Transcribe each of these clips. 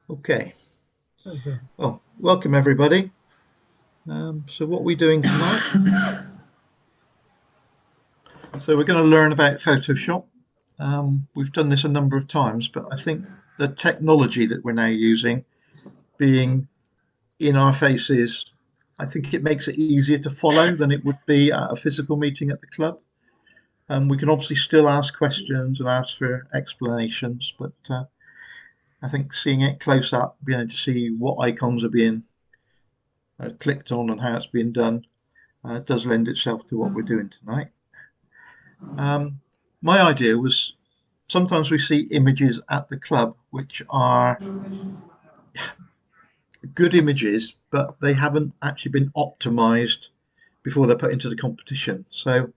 Okay. Okay. Well, welcome everybody. So what are we doing tonight? So we're going to learn about Photoshop. We've done this a number of times, but I think the technology that we're now using, being in our faces, I think it makes it easier to follow than it would be at a physical meeting at the club. We can obviously still ask questions and ask for explanations, but I think seeing it close up, being able to see what icons are being clicked on and how it's being done, does lend itself to what we're doing tonight. Um, my idea was sometimes we see images at the club which are good images, but they haven't actually been optimized before they're put into the competition. So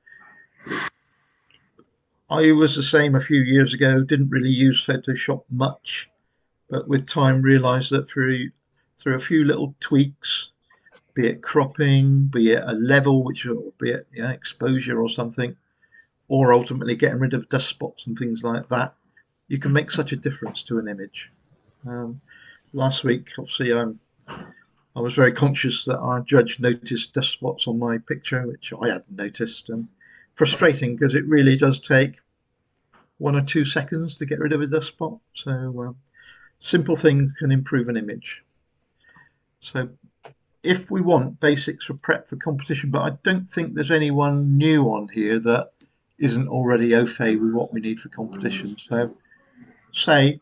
I was the same a few years ago, didn't really use Photoshop much, but with time realized that through a few little tweaks, be it cropping, be it a level, which or be it exposure or something, or ultimately getting rid of dust spots and things like that, you can make such a difference to an image. Um, Last week, obviously, I was very conscious that our judge noticed dust spots on my picture, which I hadn't noticed, and frustrating because it really does take 1 or 2 seconds to get rid of a dust spot. So simple things can improve an image. So if we want basics for prep for competition, but I don't think there's anyone new on here that isn't already au fait with what we need for competition. So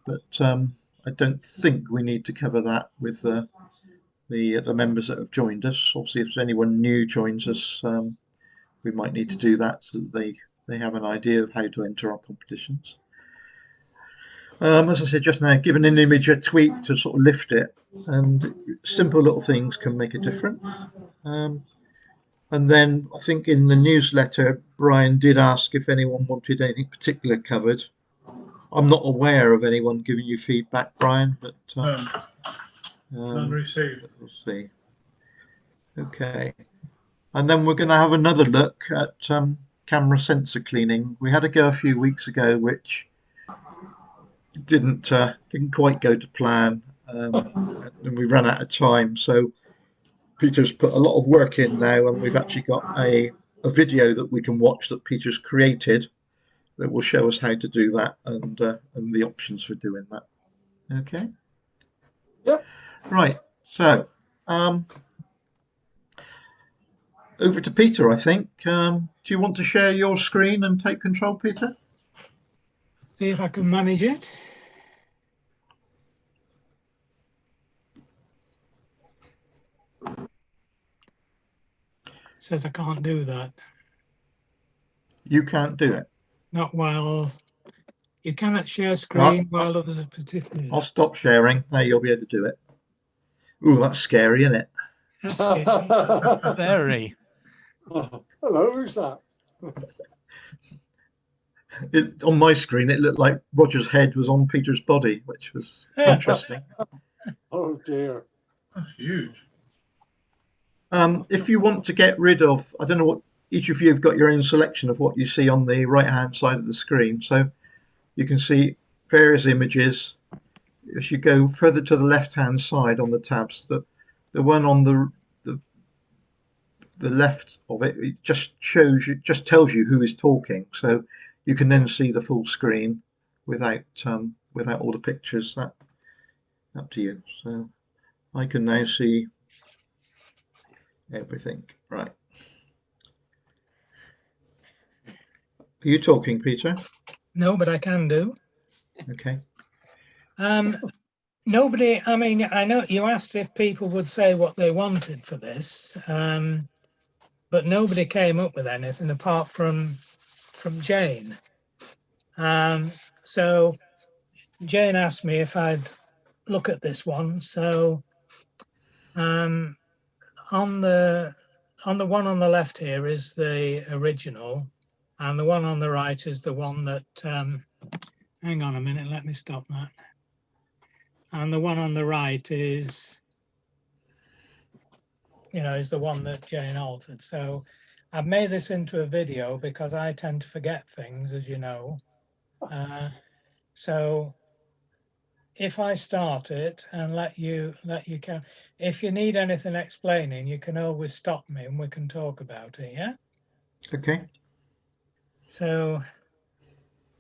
but I don't think we need to cover that with the members that have joined us. Obviously, if anyone new joins us, we might need to do that so that they have an idea of how to enter our competitions. As I said just now, giving an image a tweak to sort of lift it, and simple little things can make a difference. Um, and then I think in the newsletter, Brian did ask if anyone wanted anything particular covered. I'm not aware of anyone giving you feedback, Brian, but None um, received. we'll see. Okay. And then we're going to have another look at camera sensor cleaning. We had a go a few weeks ago, which didn't quite go to plan, and we ran out of time. So Peter's put a lot of work in now, and we've actually got a video that we can watch that Peter's created that will show us how to do that and the options for doing that. Okay. Yep. Right. So um, over to Peter, I think. Do you want to share your screen and take control, Peter? See if I can manage it. Says I can't do that. You can't do it. Not while you cannot share Uh, screen while others are participating. I'll stop sharing. Now you'll be able to do it. Ooh, that's scary, isn't it? That's scary. Very. Hello, who's that? On my screen, it looked like Roger's head was on Peter's body, which was interesting. Oh dear. That's huge. If you want to get rid of, I don't know what each of you have got your own selection of what you see on the right hand side of the screen. So you can see various images. If you go further to the left hand side on the tabs, the one on the the left of it, it just tells you who is talking. So you can then see the full screen without all the pictures. That up to you. So I can now see everything. Right. Are you talking, Peter? No, but I can do. Okay. Nobody, I mean, I know you asked if people would say what they wanted for this, but nobody came up with anything apart from Jane. So Jane asked me if I'd look at this one. So on the one on the left here is the original, and the one on the right is the one that hang on a minute, let me stop that. And the one on the right is the one that Jane altered. So I've made this into a video because I tend to forget things, as you know. So if I start it and let you count, if you need anything explaining, you can always stop me and we can talk about it. Yeah. Okay. So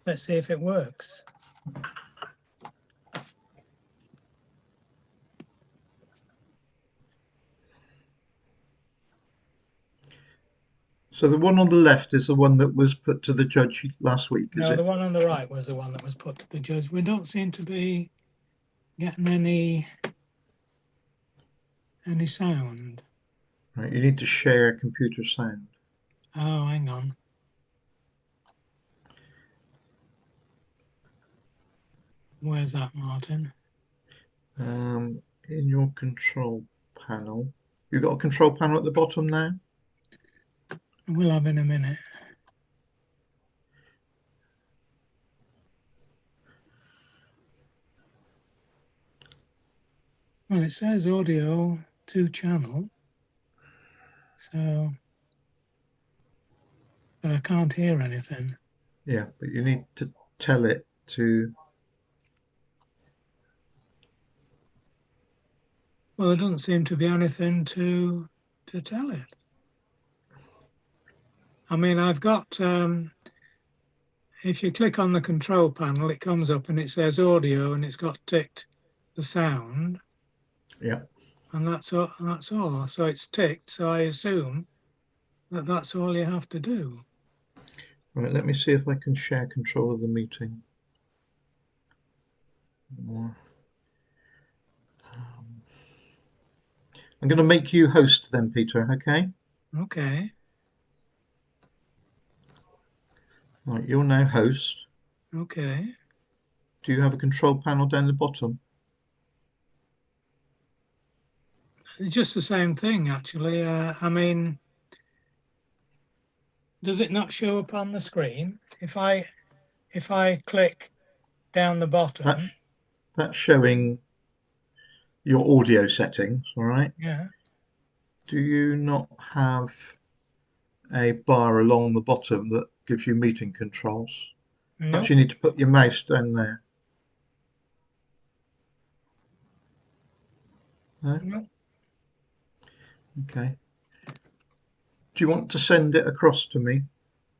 let's see if it works. So the one on the left is the one that was put to the judge last week, is No, the it? one on the right was the one that was put to the judge. We don't seem to be getting any sound. Right, you need to share computer sound. Oh, hang on. Where's that, Martin? In your control panel. You've got a control panel at the bottom now? We'll have in a minute. Well, it says audio 2 channel. So, but I can't hear anything. Yeah, but you need to tell it to. Well, there doesn't seem to be anything to tell it. I mean, I've got, if you click on the control panel, it comes up and it says audio and it's got ticked the sound. Yeah. And that's all, that's all. So it's ticked. So I assume that that's all you have to do. Right, let me see if I can share control of the meeting. I'm going to make you host then, Peter, okay? Okay. Right, you're now host. Okay. Do you have a control panel down the bottom? It's just the same thing, actually. I mean, does it not show up on the screen? If I click down the bottom, That's showing your audio settings, all right? yeah. Do you not have a bar along the bottom that gives you meeting controls? Perhaps Nope. you need to put your mouse down there. No? Nope. Okay. Do you want to send it across to me?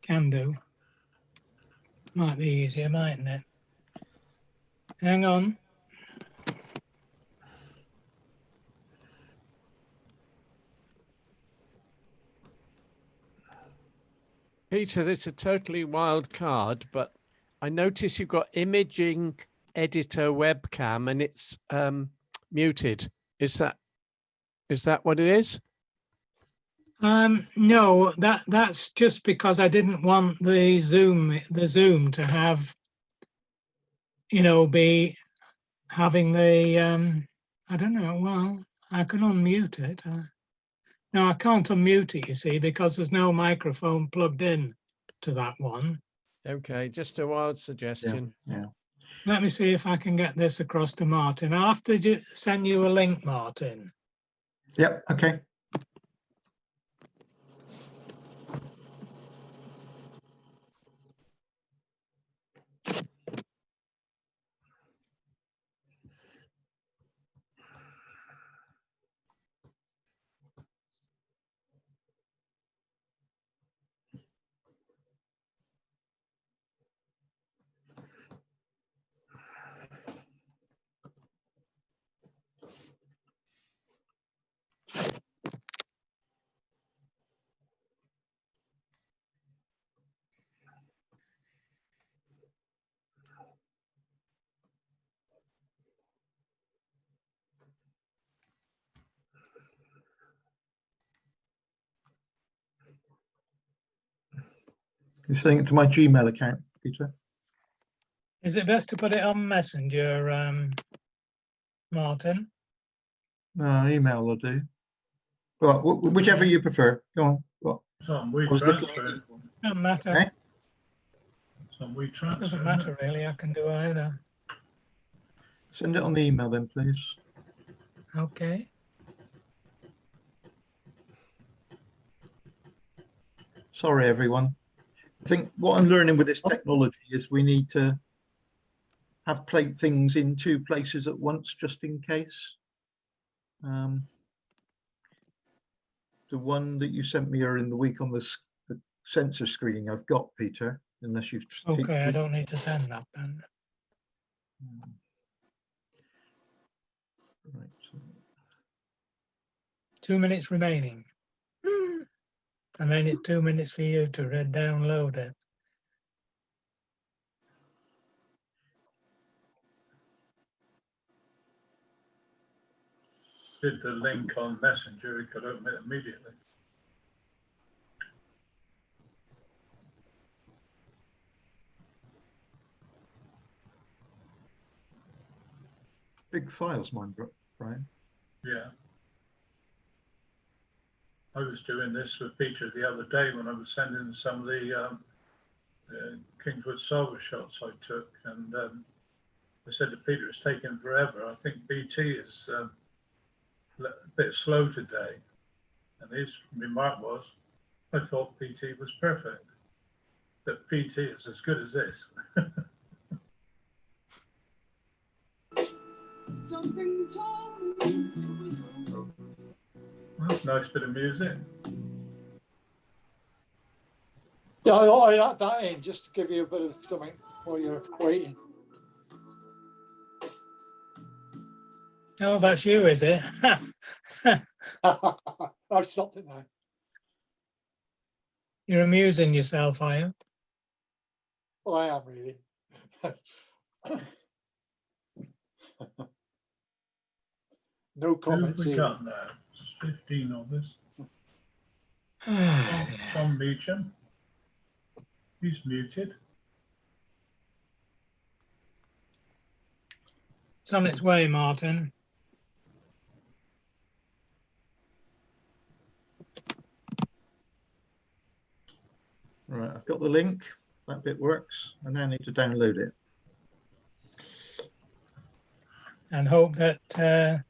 Can do. Might be easier, mightn't it? Hang on. Peter, this is a totally wild card, but I notice you've got imaging editor webcam and it's muted. Is that what it is? No, that's just because I didn't want the Zoom to have, be having the I don't know. Well, I can unmute it. No, I can't unmute it, you see, because there's no microphone plugged in to that one. Okay, just a wild suggestion. Yeah. Let me see if I can get this across to Martin. I'll have to send you a link, Martin. Yep. Okay. You're sending it to my Gmail account, Peter? Is it best to put it on Messenger, Martin? No, email will do. Well, whichever you prefer. Go on. What? We transfer. Doesn't matter. Okay. We transfer. Doesn't matter really. I can do either. Send it on the email then, please. Okay. Sorry, everyone. I think what I'm learning with this technology is we need to have things in two places at once, just in case. The one that you sent me earlier in the week on the sensor screening I've got, Peter, unless you've... Okay, I don't need to send that then. Right. So 2 minutes remaining. And then it's 2 minutes for you to download it. Did the link on Messenger, you could open it immediately. big files, mine, Brian. Yeah. I was doing this with Peter the other day when I was sending some of the Kingswood Silver shots I took, and I said to Peter, it's taken forever. I think BT is a bit slow today. And his remark was, I thought PT was perfect, but PT is as good as this. Something told me it was wrong. That's a nice bit of music. Yeah, I add that in just to give you a bit of something while you're waiting. Oh, that's you, is it? I've stopped it now. You're amusing yourself, are you? Well, I am really. No Who have comments we here. got now? 15 of us. Oh, Tom Meacham. He's muted. it's on its way, Martin. Right, I've got the link. That bit works. I now need to download it. And hope that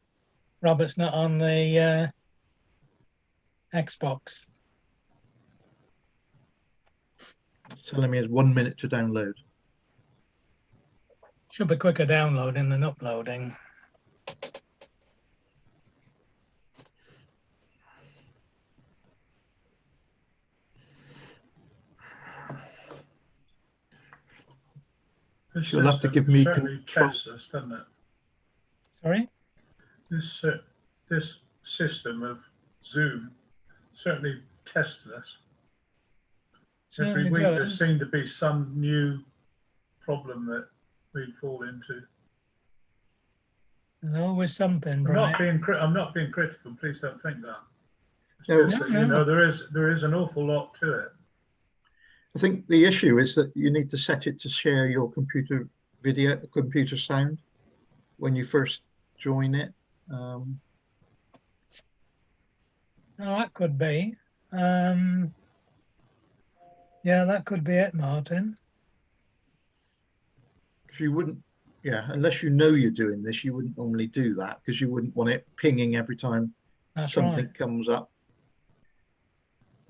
Robert's not on the Xbox. It's telling me it's 1 minute to download. Should be quicker downloading than uploading. This You'll have to give system me certainly control. tests us, doesn't it? Sorry? This system of Zoom certainly tests us. Every Certainly week there does. seemed to be some new problem that we'd fall into. There's always something, I'm Brian. not being critical. Please don't think that. It's No. just that, you No. know, there is an awful lot to it. I think the issue is that you need to set it to share your computer sound when you first join it. Oh, that could be. Yeah, that could be it, Martin. Because you wouldn't, yeah, unless you know you're doing this, you wouldn't normally do that because you wouldn't want it pinging every time That's something right. comes up.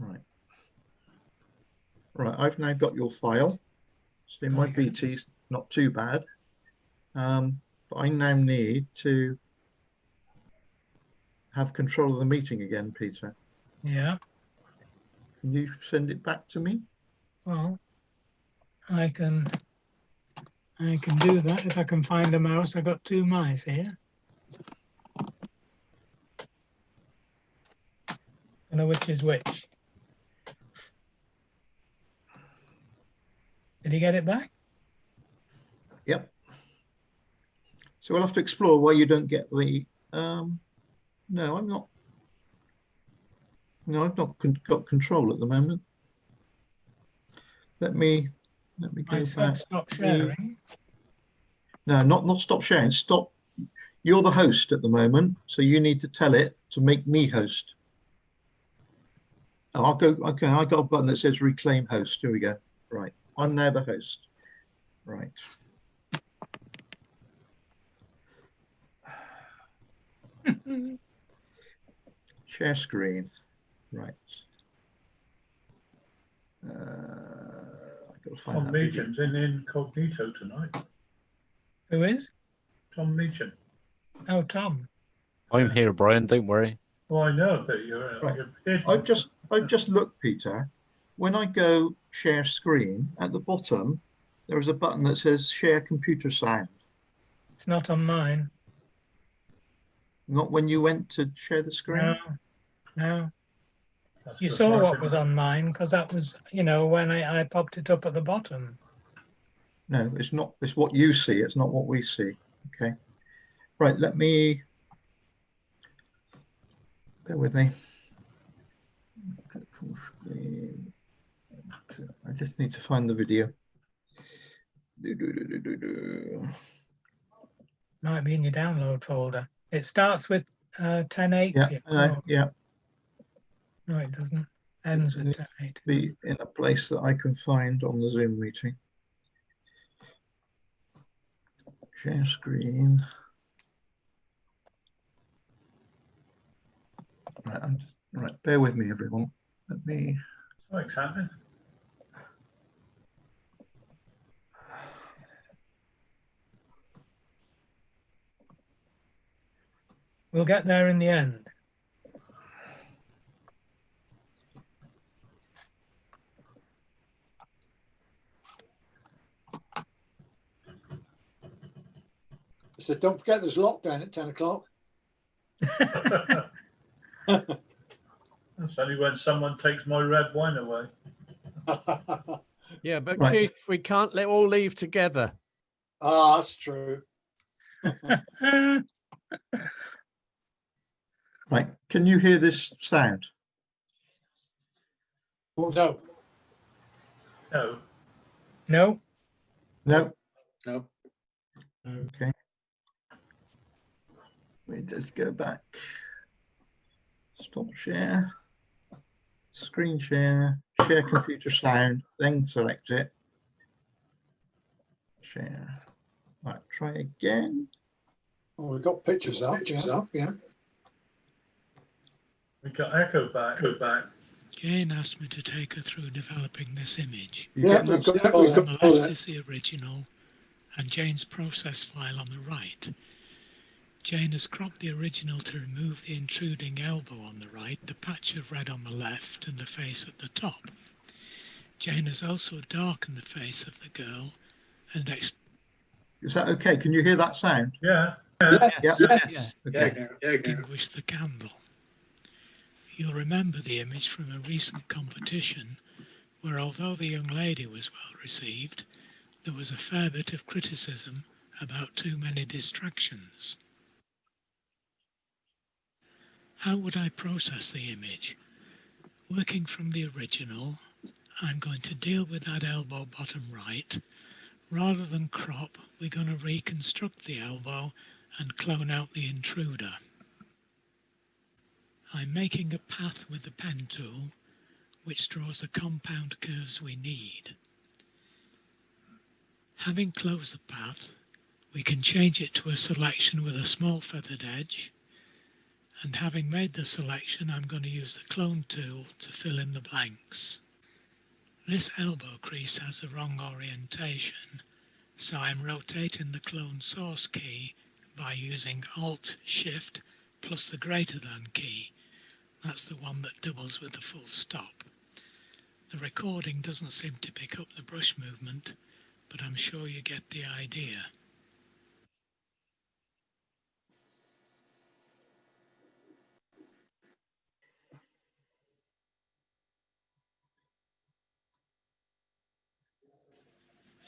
Right. Right, I've now got your file. So in my Okay. BT's not too bad. But I now need to have control of the meeting again, Peter. Yeah. Can you send it back to me? Well, I can do that if I can find a mouse. I've got 2 mice here. I know which is which. Did he get it back? Yep. So we'll have to explore why you don't get the, no, I'm not. No, I've not got control at the moment. Let me go I said back. stop sharing. No, not stop sharing. Stop. You're the host at the moment, so you need to tell it to make me host. Oh, I'll go. Okay, I got a button that says reclaim host. Here we go. Right, I'm now the host. Right. Share screen. Right. I got to find Tom that video. Meacham's in incognito tonight. Who is? Tom Meacham. Oh, Tom. I'm here, Brian. Don't worry. Well, I know, but you're, Right. you're hidden. I've just looked, Peter. When I go share screen, at the bottom, there is a button that says share computer sound. It's not on mine. Not when you went to share the screen? No, no. That's You just saw like what it. was on mine because that was, when I popped it up at the bottom. No, it's not. It's what you see. It's not what we see. Okay. Right, let me, bear with me. Full screen. I just need to find the video. Might be in your download folder. It starts with 1080. Yeah, I know, yeah. No, it doesn't. Ends with It 1080. be in a place that I can find on the Zoom meeting. Share screen. Right, right, bear with me, everyone. Let me. Something's happening. We'll get there in the end. So don't forget there's lockdown at 10 o'clock. That's only when someone takes my red wine away. Yeah, but Right. Keith, we can't all leave together. Ah, that's true. Right, can you hear this sound? No. No, No, No? No. Okay. Let me just go back. Stop share. Screen share. Share computer sound. Then select it. Share. Right, try again. Oh, we've got pictures up. Yeah. we got echo back. Go back. Jane asked me to take her through developing this image. You Yeah, get we've that? got, On the left is the original and Jane's process file on the right. Jane has cropped the original to remove the intruding elbow on the right, the patch of red on the left and the face at the top. Jane has also darkened the face of the girl and Is that okay? Can you hear that sound? Yeah. Yeah. Yes. Okay. extinguished the candle. You'll remember the image from a recent competition where, although the young lady was well received, there was a fair bit of criticism about too many distractions. How would I process the image? Working from the original, I'm going to deal with that elbow bottom right. Rather than crop, we're going to reconstruct the elbow and clone out the intruder. I'm making a path with the pen tool, which draws the compound curves we need. Having closed the path, we can change it to a selection with a small feathered edge. And having made the selection, I'm going to use the clone tool to fill in the blanks. This elbow crease has the wrong orientation, so I'm rotating the clone source key by using Alt-Shift plus the greater than key. That's the one that doubles with the full stop. The recording doesn't seem to pick up the brush movement, but I'm sure you get the idea.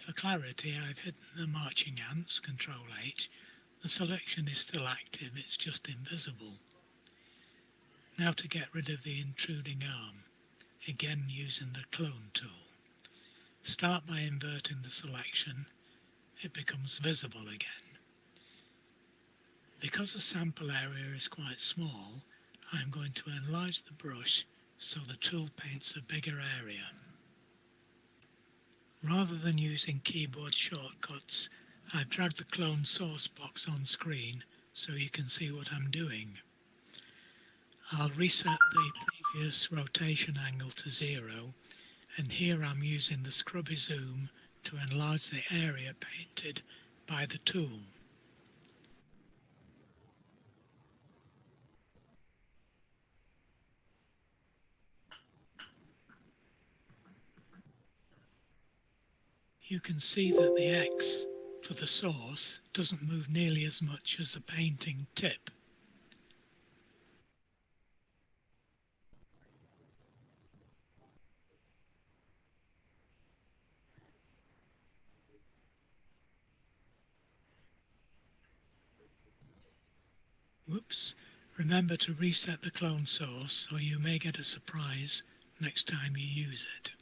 For clarity, I've hidden the marching ants, Control H. The selection is still active, it's just invisible. Now to get rid of the intruding arm, again using the clone tool. Start by inverting the selection, it becomes visible again. Because the sample area is quite small, I'm going to enlarge the brush so the tool paints a bigger area. Rather than using keyboard shortcuts, I've dragged the clone source box on screen so you can see what I'm doing. I'll reset the previous rotation angle to 0, and here I'm using the scrubby zoom to enlarge the area painted by the tool. You can see that the X for the source doesn't move nearly as much as the painting tip. Whoops. Remember to reset the clone source or you may get a surprise next time you use it.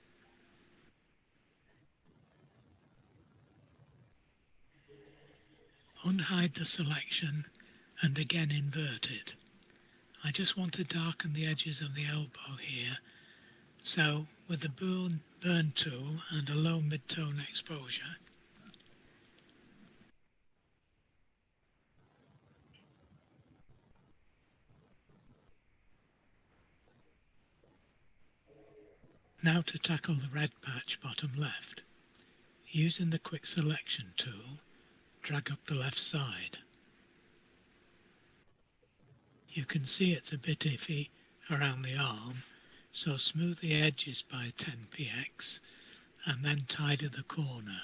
Unhide the selection and again invert it. I just want to darken the edges of the elbow here, so with the burn tool and a low mid-tone exposure, now to tackle the red patch bottom left. Using the quick selection tool, drag up the left side. You can see it's a bit iffy around the arm, so smooth the edges by 10 px and then tidy the corner.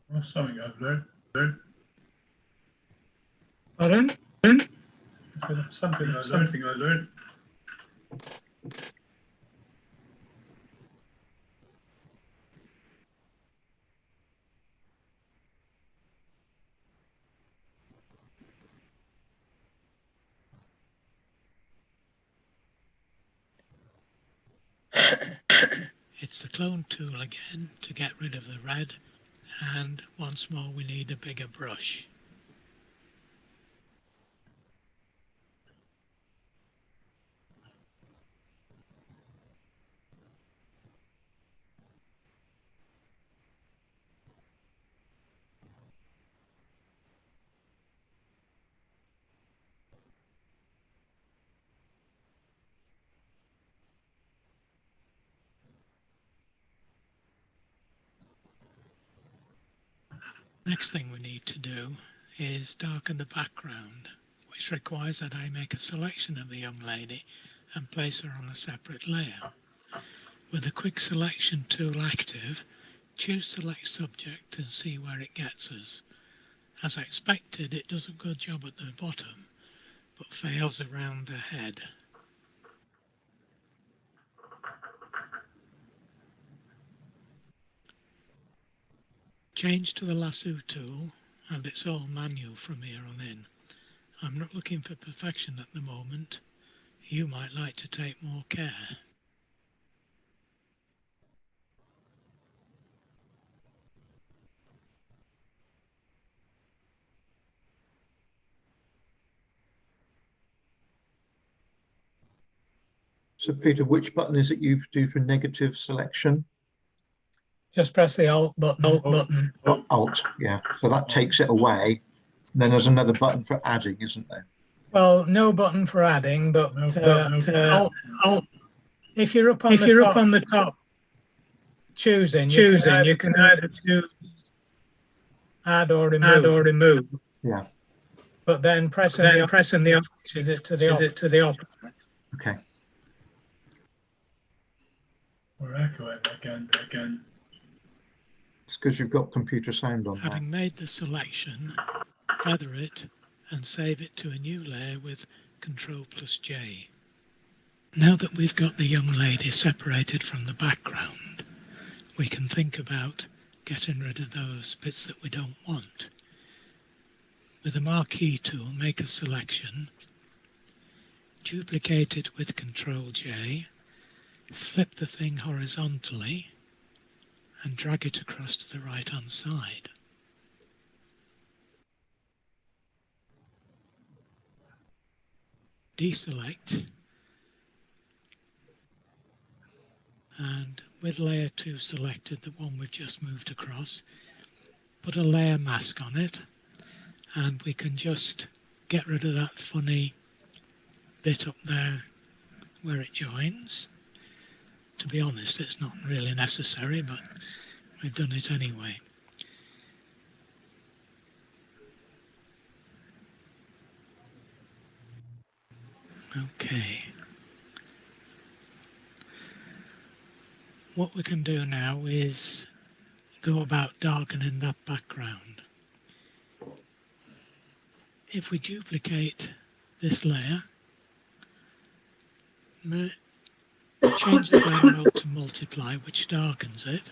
That's something I've learned. Pardon? So that's something I learned. It's the clone tool again to get rid of the red, and once more we need a bigger brush. Next thing we need to do is darken the background, which requires that I make a selection of the young lady and place her on a separate layer. With the quick selection tool active, choose select subject and see where it gets us. As expected, it does a good job at the bottom, but fails around the head. Change to the lasso tool, and it's all manual from here on in. I'm not looking for perfection at the moment. You might like to take more care. So Peter, which button is it you do for negative selection? Just press the Alt button. Alt, yeah. So that takes it away. And then there's another button for adding, isn't there? Well, no button for adding, but Alt. If you're up on the top, choosing, you can either choose add or remove. Yeah. But then pressing the Alt is it to the opposite. Okay. We're echoing again. It's because you've got computer sound on there. Having made the selection, feather it and save it to a new layer with Ctrl+J. Now that we've got the young lady separated from the background, we can think about getting rid of those bits that we don't want. With the marquee tool, make a selection, duplicate it with Ctrl+J, flip the thing horizontally, and drag it across to the right-hand side. Deselect, and with layer 2 selected, the one we've just moved across, put a layer mask on it, and we can just get rid of that funny bit up there where it joins. To be honest, it's not really necessary, but we've done it anyway. Okay. What we can do now is go about darkening that background. If we duplicate this layer, change the blend mode to multiply, which darkens it.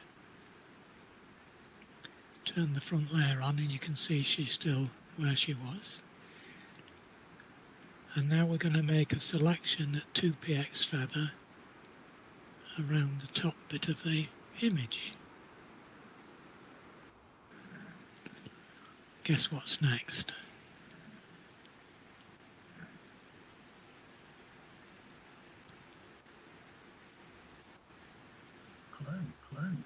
Turn the front layer on and you can see she's still where she was. And now we're going to make a selection at 2px feather around the top bit of the image. Guess what's next? Clone.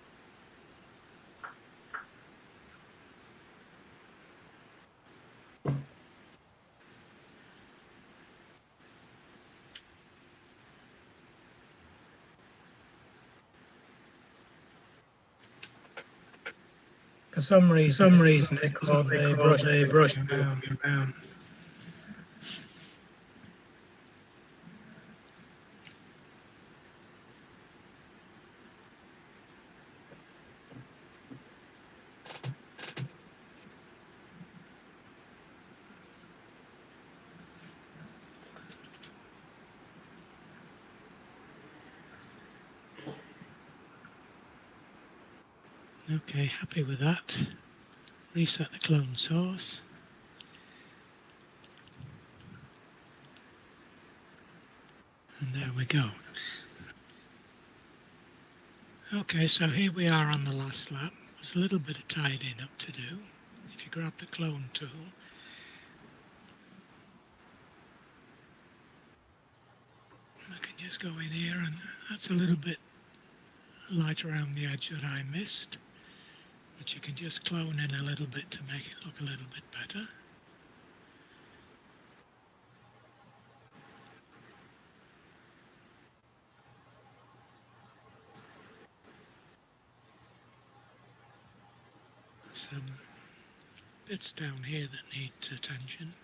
For some reason, they called a brush down. Okay, happy with that. Reset the clone source. And there we go. Okay, so here we are on the last lap. There's a little bit of tidying up to do. If you grab the clone tool, I can just go in here, and that's a little bit light around the edge that I missed. But you can just clone in a little bit to make it look a little bit better. Some bits down here that need attention.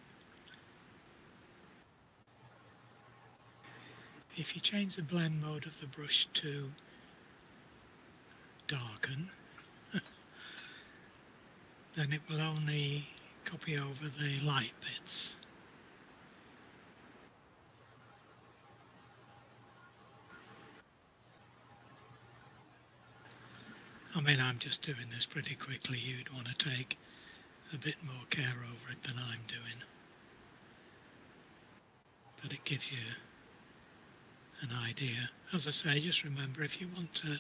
If you change the blend mode of the brush to darken, then it will only copy over the light bits. I mean, I'm just doing this pretty quickly. You'd want to take a bit more care over it than I'm doing. But it gives you an idea. As I say, just remember, if you want to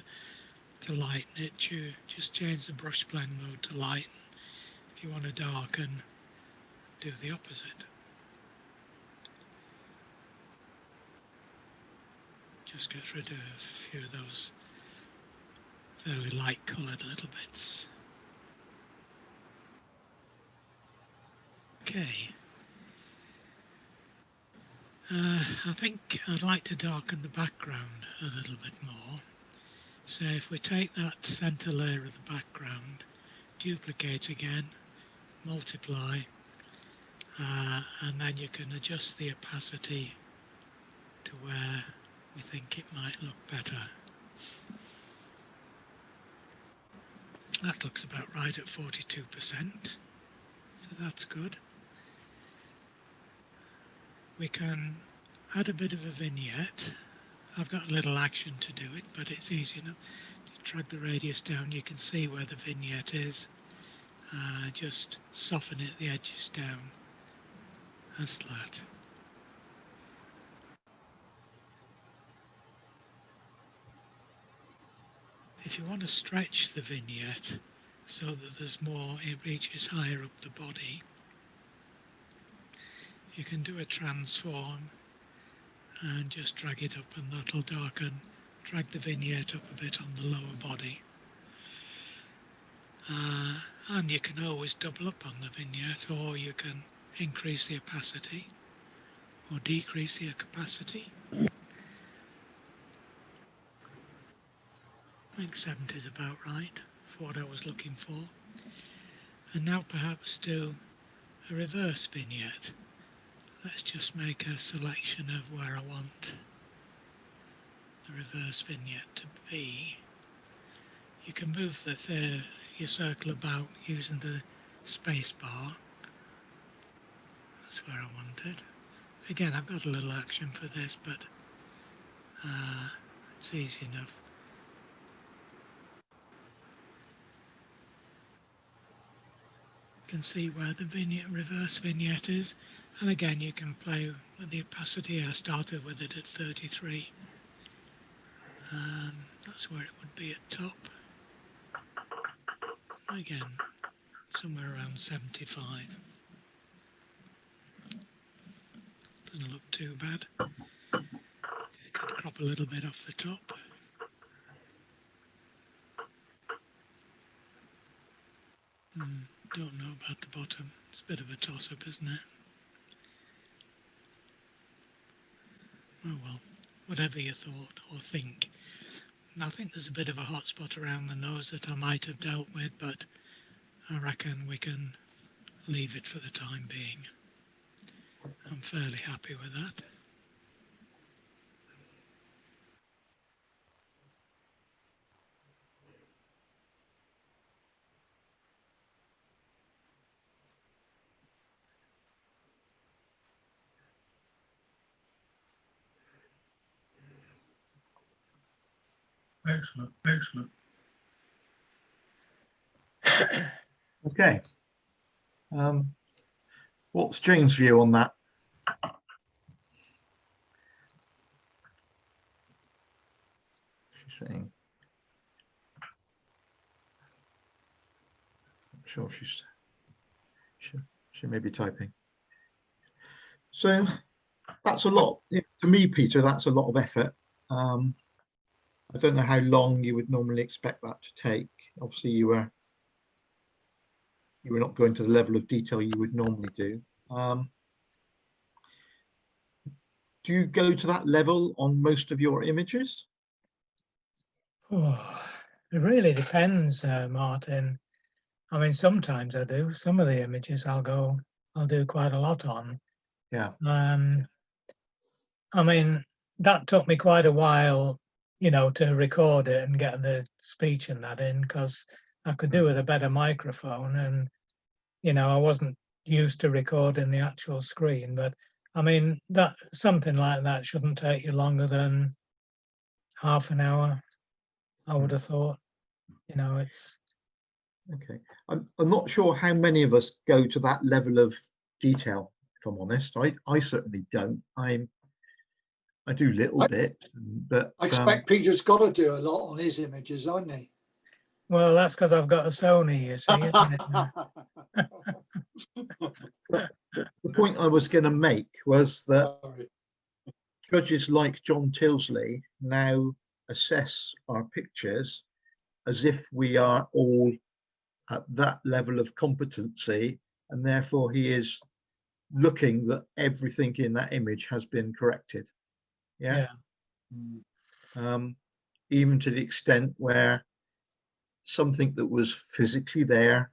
lighten it, you just change the brush blend mode to lighten. If you want to darken, do the opposite. Just get rid of a few of those fairly light coloured little bits. Okay. I think I'd like to darken the background a little bit more. So if we take that centre layer of the background, duplicate again, multiply, and then you can adjust the opacity to where we think it might look better. That looks about right at 42%, so that's good. We can add a bit of a vignette. I've got a little action to do it, but it's easy enough. You drag the radius down, you can see where the vignette is. Just soften it, the edges down as that. If you want to stretch the vignette so that there's more, it reaches higher up the body, you can do a transform and just drag it up, and that'll darken, drag the vignette up a bit on the lower body. And you can always double up on the vignette, or you can increase the opacity or decrease the opacity. 70 is about right for what I was looking for. And now perhaps do a reverse vignette. Let's just make a selection of where I want the reverse vignette to be. You can move your circle about using the space bar. That's where I want it. Again, I've got a little action for this, but it's easy enough. You can see where the reverse vignette is, and again you can play with the opacity. I started with it at 33. That's where it would be at top. Again, somewhere around 75. Doesn't look too bad. You can crop a little bit off the top. Don't know about the bottom. It's a bit of a toss-up, isn't it? Oh well, whatever you thought or think. And I think there's a bit of a hot spot around the nose that I might have dealt with, but I reckon we can leave it for the time being. I'm fairly happy with that. Excellent, excellent. Okay. What's Jane's view on that? She's saying, I'm sure she may be typing. So that's a lot. To me, Peter, that's a lot of effort. I don't know how long you would normally expect that to take. Obviously, you were not going to the level of detail you would normally do. Do you go to that level on most of your images? Oh, it really depends, Martin. I mean, sometimes I do. Some of the images I'll do quite a lot on. Yeah. I mean, that took me quite a while, to record it and get the speech and that in, because I could do with a better microphone, and I wasn't used to recording the actual screen. But I mean, that something like that shouldn't take you longer than half an hour, I would have thought. It's Okay. I'm not sure how many of us go to that level of detail, if I'm honest. I certainly don't. I do little bit, but I expect Peter's got to do a lot on his images, hasn't he? well, that's because I've got a Sony, you see. The point I was going to make was that Sorry. judges like John Tilsley now assess our pictures as if we are all at that level of competency, and therefore he is looking that everything in that image has been corrected. Yeah. Even to the extent where something that was physically there,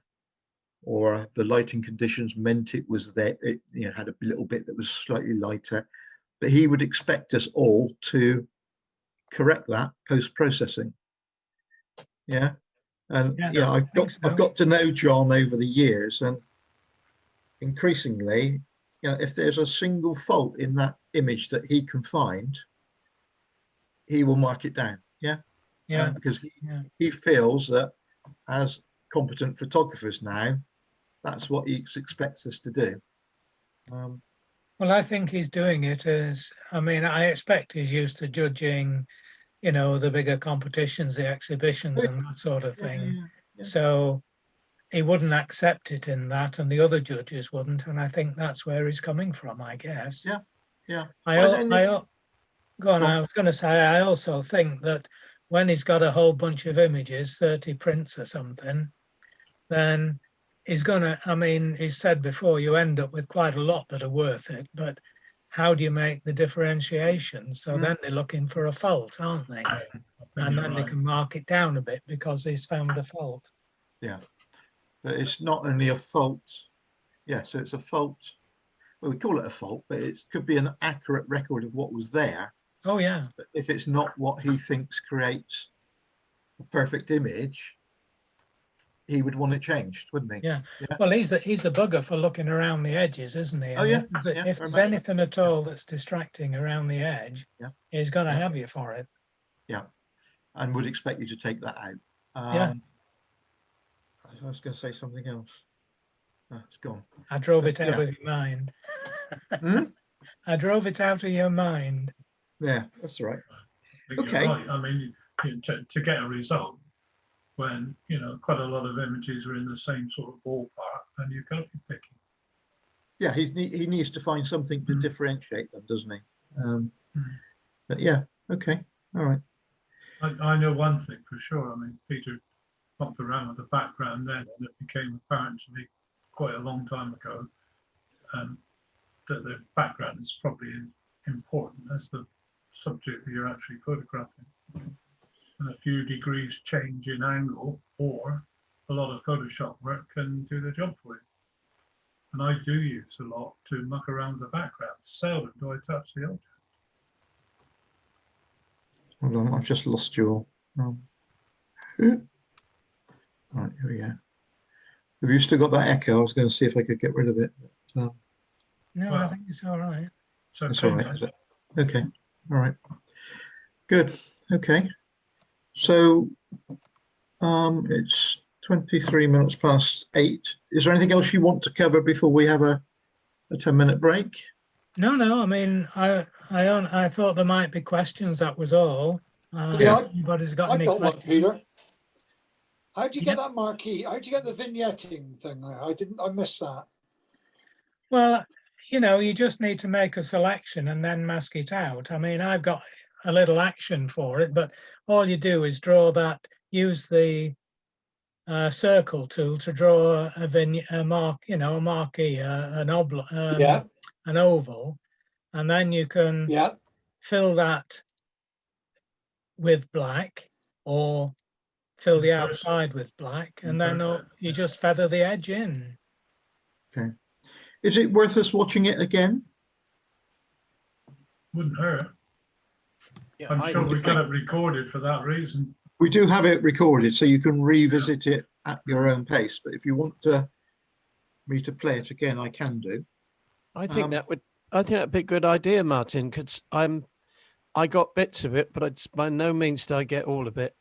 or the lighting conditions meant it was there, it had a little bit that was slightly lighter, but he would expect us all to correct that post-processing. Yeah. And I've got to know John over the years, and increasingly, if there's a single fault in that image that he can find, he will mark it down. Yeah. Because he feels that as competent photographers now, that's what he expects us to do. Well, I think he's doing it I expect he's used to judging, the bigger competitions, the exhibitions and that sort of thing. Yeah. So he wouldn't accept it in that, and the other judges wouldn't. And I think that's where he's coming from, I guess. Yeah. Go on. I was going to say, I also think that when he's got a whole bunch of images, 30 prints or something, then he's going to, he said before, you end up with quite a lot that are worth it, but how do you make the differentiation? So then they're looking for a fault, aren't they? I think And you're then they right. can mark it down a bit because he's found a fault. Yeah, but it's not only a fault. Yeah, so it's a fault. Well, we call it a fault, but it could be an accurate record of what was there. Oh yeah, But if it's not what he thinks creates the perfect image, he would want it changed, wouldn't he? yeah. Yeah. Well, he's a bugger for looking around the edges, isn't he? Oh, And yeah, if yeah, if very there's much so. anything at all that's distracting around the edge, Yeah, he's going to yeah, have you for it. yeah, and would expect you to take that out. Yeah. I was going to say something else. It's gone. I drove it out Yeah. of your mind. Hmm? I drove it out of your mind. Yeah, that's right. I think Okay. you're right. I mean, to get a result when, quite a lot of images are in the same sort of ballpark, then you've got to be picky. Yeah, he needs to find something to differentiate them, doesn't he? Mm. But yeah, okay, all right. I know one thing for sure. I mean, Peter popped around with the background then, and it became apparent to me quite a long time ago that the background is probably important as the subject that you're actually photographing. And a few degrees change in angle or a lot of Photoshop work can do the job for you. And I do use a lot to muck around the background. Seldom do I touch the object. Hold on, I've just lost your. Right, here we go. Have you still got that echo? I was going to see if I could get rid of it. But, No, I Well, think it's all right. so that's all right, is it? Okay, all right. Good. Okay. So it's 23 minutes past 8. Is there anything else you want to cover before we have a 10-minute break? No. I mean, I thought there might be questions. That was all. Yeah, If anybody's got I any got one, questions? Peter. How do you Yeah. get that marquee? How do you get the vignetting thing there? I missed that. Well, you just need to make a selection and then mask it out. I mean, I've got a little action for it, but all you do is draw that. Use the circle tool to draw a mark, a marquee, an oval, and then you can Yeah. fill that with black or fill the outside with black, and then you just feather the edge in. Okay. Is it worth us watching it again? Wouldn't hurt. Yeah, I'm sure we got it recorded for that reason. We do have it recorded, so you can revisit it at your own pace. But if you want me to play it again, I can do. I think that'd be a good idea, Martin, because I got bits of it, but it's by no means did I get all of it.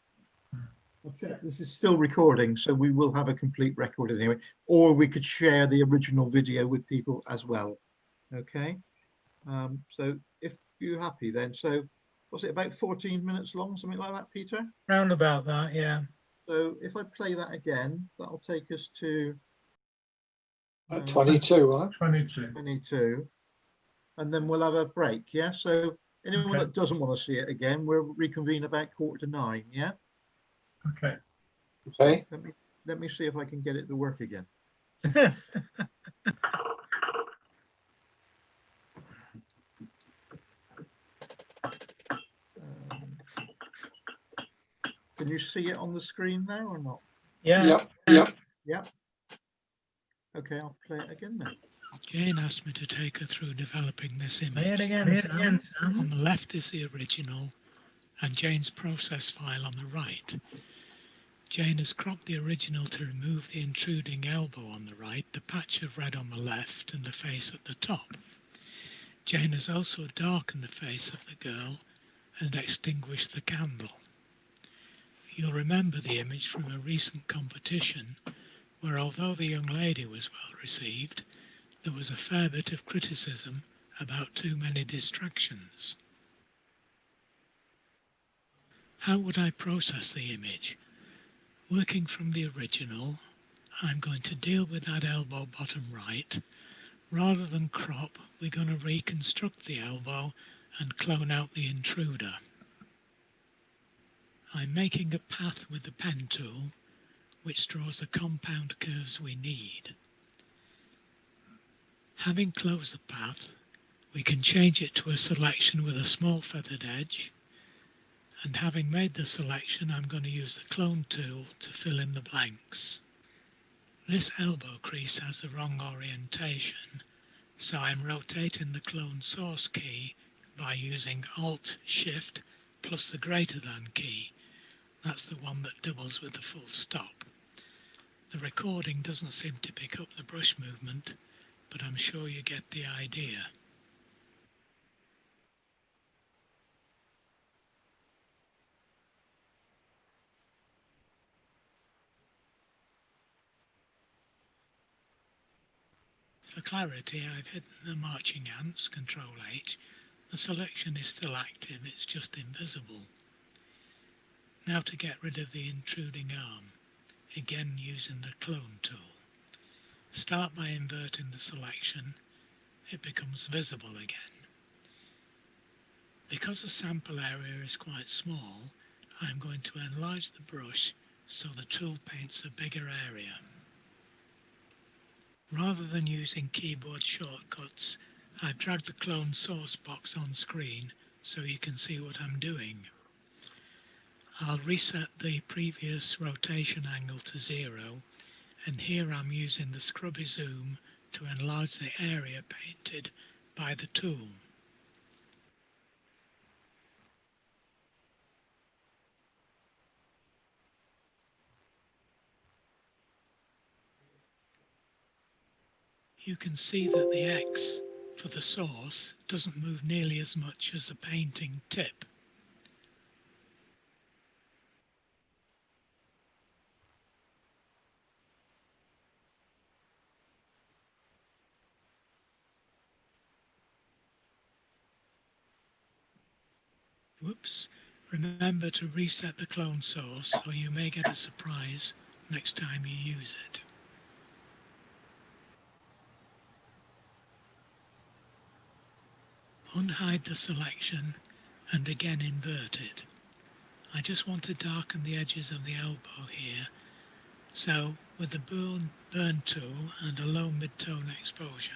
This is still recording, so we will have a complete record anyway. Or we could share the original video with people as well. Okay. So if you're happy, then was it about 14 minutes long, something like that, Peter? Round about that, yeah. So if I play that again, that'll take us to 22, right? 22, and then we'll have a break. Yeah. So anyone that doesn't want to see it again, we'll reconvene about 8:45. Yeah. Okay. Okay. Let me see if I can get it to work again. Can you see it on the screen now or not? Yeah. Yep. Yeah. Okay, I'll play it again now. Jane asked me to take her through developing this image. Play it again, Sam. On the left is the original and Jane's process file on the right. Jane has cropped the original to remove the intruding elbow on the right, the patch of red on the left, and the face at the top. Jane has also darkened the face of the girl and extinguished the candle. You'll remember the image from a recent competition where, although the young lady was well received, there was a fair bit of criticism about too many distractions. How would I process the image? Working from the original, I'm going to deal with that elbow bottom right. Rather than crop, we're going to reconstruct the elbow and clone out the intruder. I'm making a path with the pen tool, which draws the compound curves we need. Having closed the path, We can change it to a selection with a small feathered edge, and having made the selection, I'm going to use the clone tool to fill in the blanks. This elbow crease has the wrong orientation, so I'm rotating the clone source key by using Alt-Shift plus the greater than key. That's the one that doubles with the full stop. The recording doesn't seem to pick up the brush movement, but I'm sure you get the idea. For clarity, I've hidden the marching ants, Control H. The selection is still active, it's just invisible. Now to get rid of the intruding arm, again using the clone tool. Start by inverting the selection, it becomes visible again. Because the sample area is quite small, I'm going to enlarge the brush so the tool paints a bigger area. Rather than using keyboard shortcuts, I've dragged the clone source box on screen so you can see what I'm doing. I'll reset the previous rotation angle to 0, and here I'm using the scrubby zoom to enlarge the area painted by the tool. You can see that the X for the source doesn't move nearly as much as the painting tip. Whoops. Remember to reset the clone source or you may get a surprise next time you use it. Unhide the selection and again invert it. I just want to darken the edges of the elbow here, so with the burn tool and a low mid-tone exposure,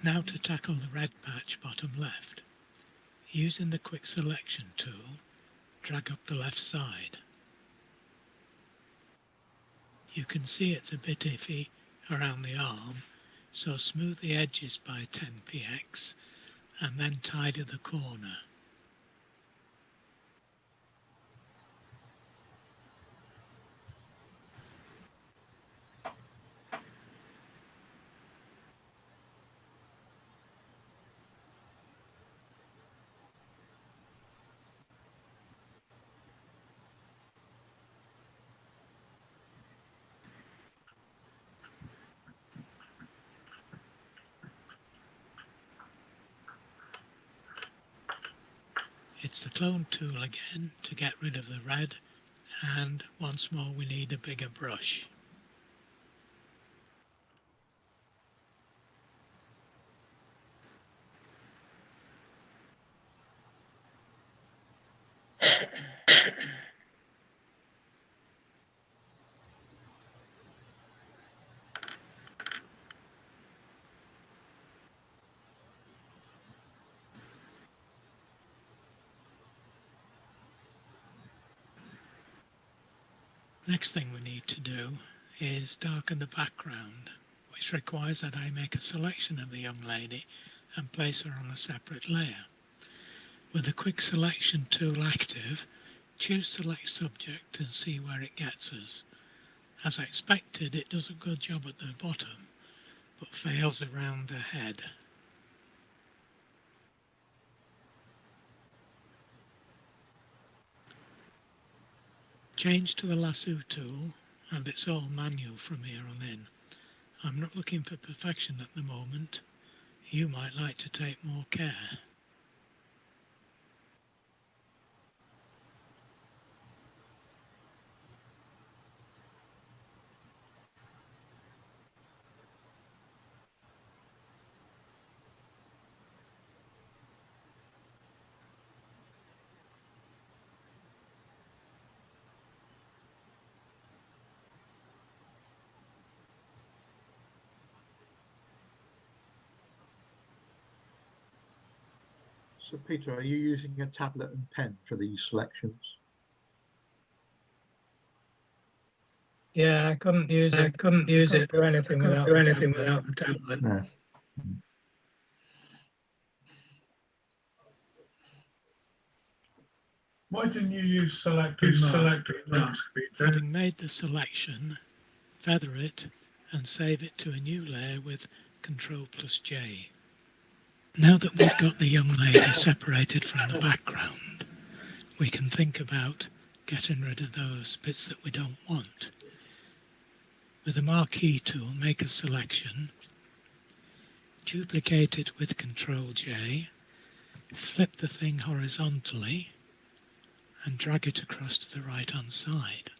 now to tackle the red patch bottom left. Using the quick selection tool, drag up the left side. You can see it's a bit iffy around the arm, so smooth the edges by 10px and then tidy the corner. It's the clone tool again to get rid of the red, and once more we need a bigger brush. Next thing we need to do is darken the background, which requires that I make a selection of the young lady and place her on a separate layer. With the quick selection tool active, choose select subject and see where it gets us. As I expected, it does a good job at the bottom, but fails around the head. Change to the lasso tool, and it's all manual from here on in. I'm not looking for perfection at the moment. You might like to take more care. So Peter, are you using a tablet and pen for these selections? Yeah, I couldn't use it. Couldn't use it or anything without Do anything without the tablet. No. Why didn't you use select and mask, Peter? Having made the selection, feather it and save it to a new layer with Ctrl+J. Now that we've got the young lady separated from the background, we can think about getting rid of those bits that we don't want. With the marquee tool, make a selection, duplicate it with Ctrl+J, flip the thing horizontally and drag it across to the right hand side.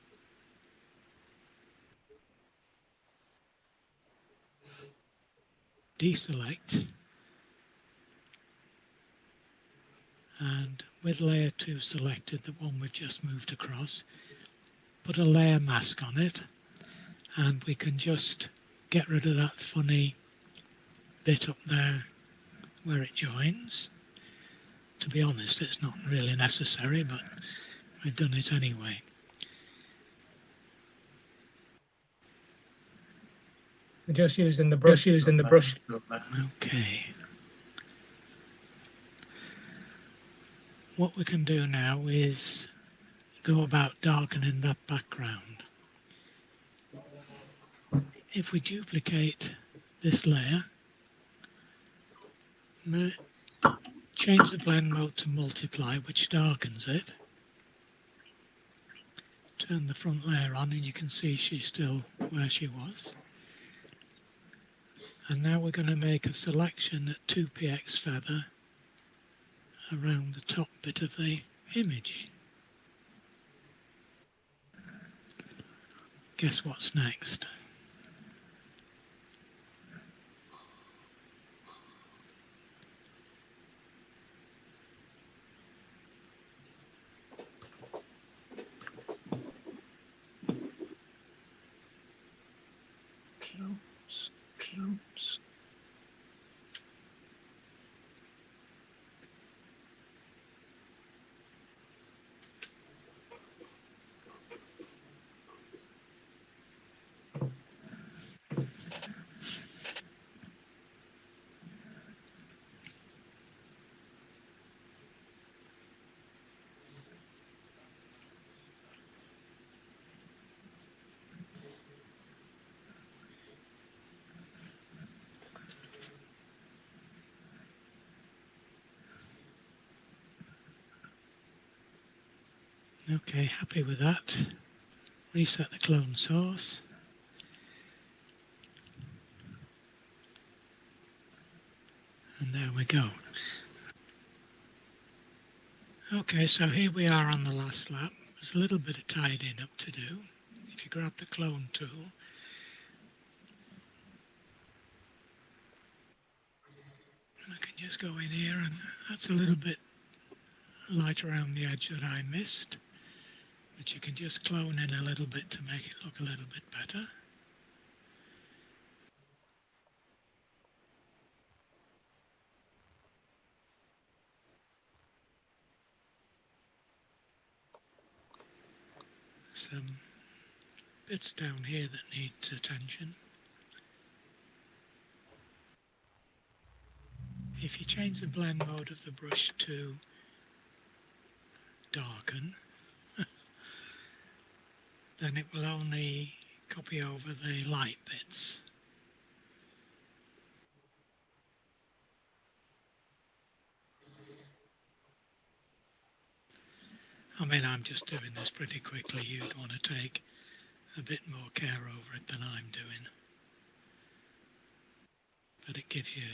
Deselect, and with layer 2 selected, the one we've just moved across, put a layer mask on it, and we can just get rid of that funny bit up there where it joins. To be honest, it's not really necessary, but I've done it anyway. We're just using the brush. Okay. What we can do now is go about darkening that background. If we duplicate this layer, change the blend mode to multiply, which darkens it. Turn the front layer on and you can see she's still where she was. And now we're going to make a selection at 2px feather around the top bit of the image. Guess what's next? Close. Okay, happy with that. Reset the clone source. And there we go. Okay, so here we are on the last lap. There's a little bit of tidying up to do. If you grab the clone tool, I can just go in here, and that's a little bit light around the edge that I missed. But you can just clone in a little bit to make it look a little bit better. Some bits down here that need attention. If you change the blend mode of the brush to darken, then it will only copy over the light bits. I mean, I'm just doing this pretty quickly. You'd want to take a bit more care over it than I'm doing. But it gives you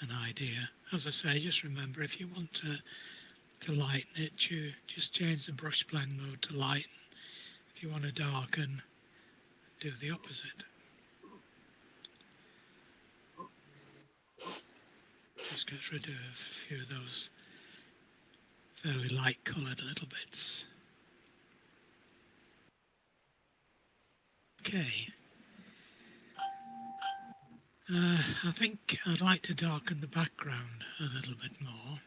an idea. As I say, just remember, if you want to lighten it, you just change the brush blend mode to lighten. If you want to darken, do the opposite. Just get rid of a few of those fairly light coloured little bits. Okay. I think I'd like to darken the background a little bit more.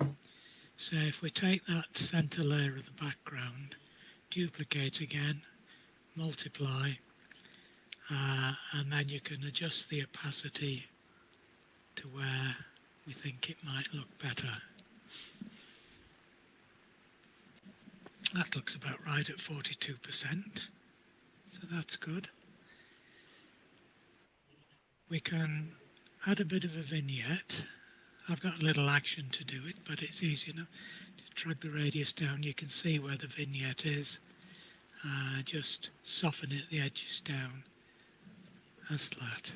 So if we take that center layer of the background, duplicate again, multiply, and then you can adjust the opacity to where we think it might look better. That looks about right at 42%, so that's good. We can add a bit of a vignette. I've got a little action to do it, but it's easy enough. To drag the radius down, you can see where the vignette is. Just soften it, the edges down, as that.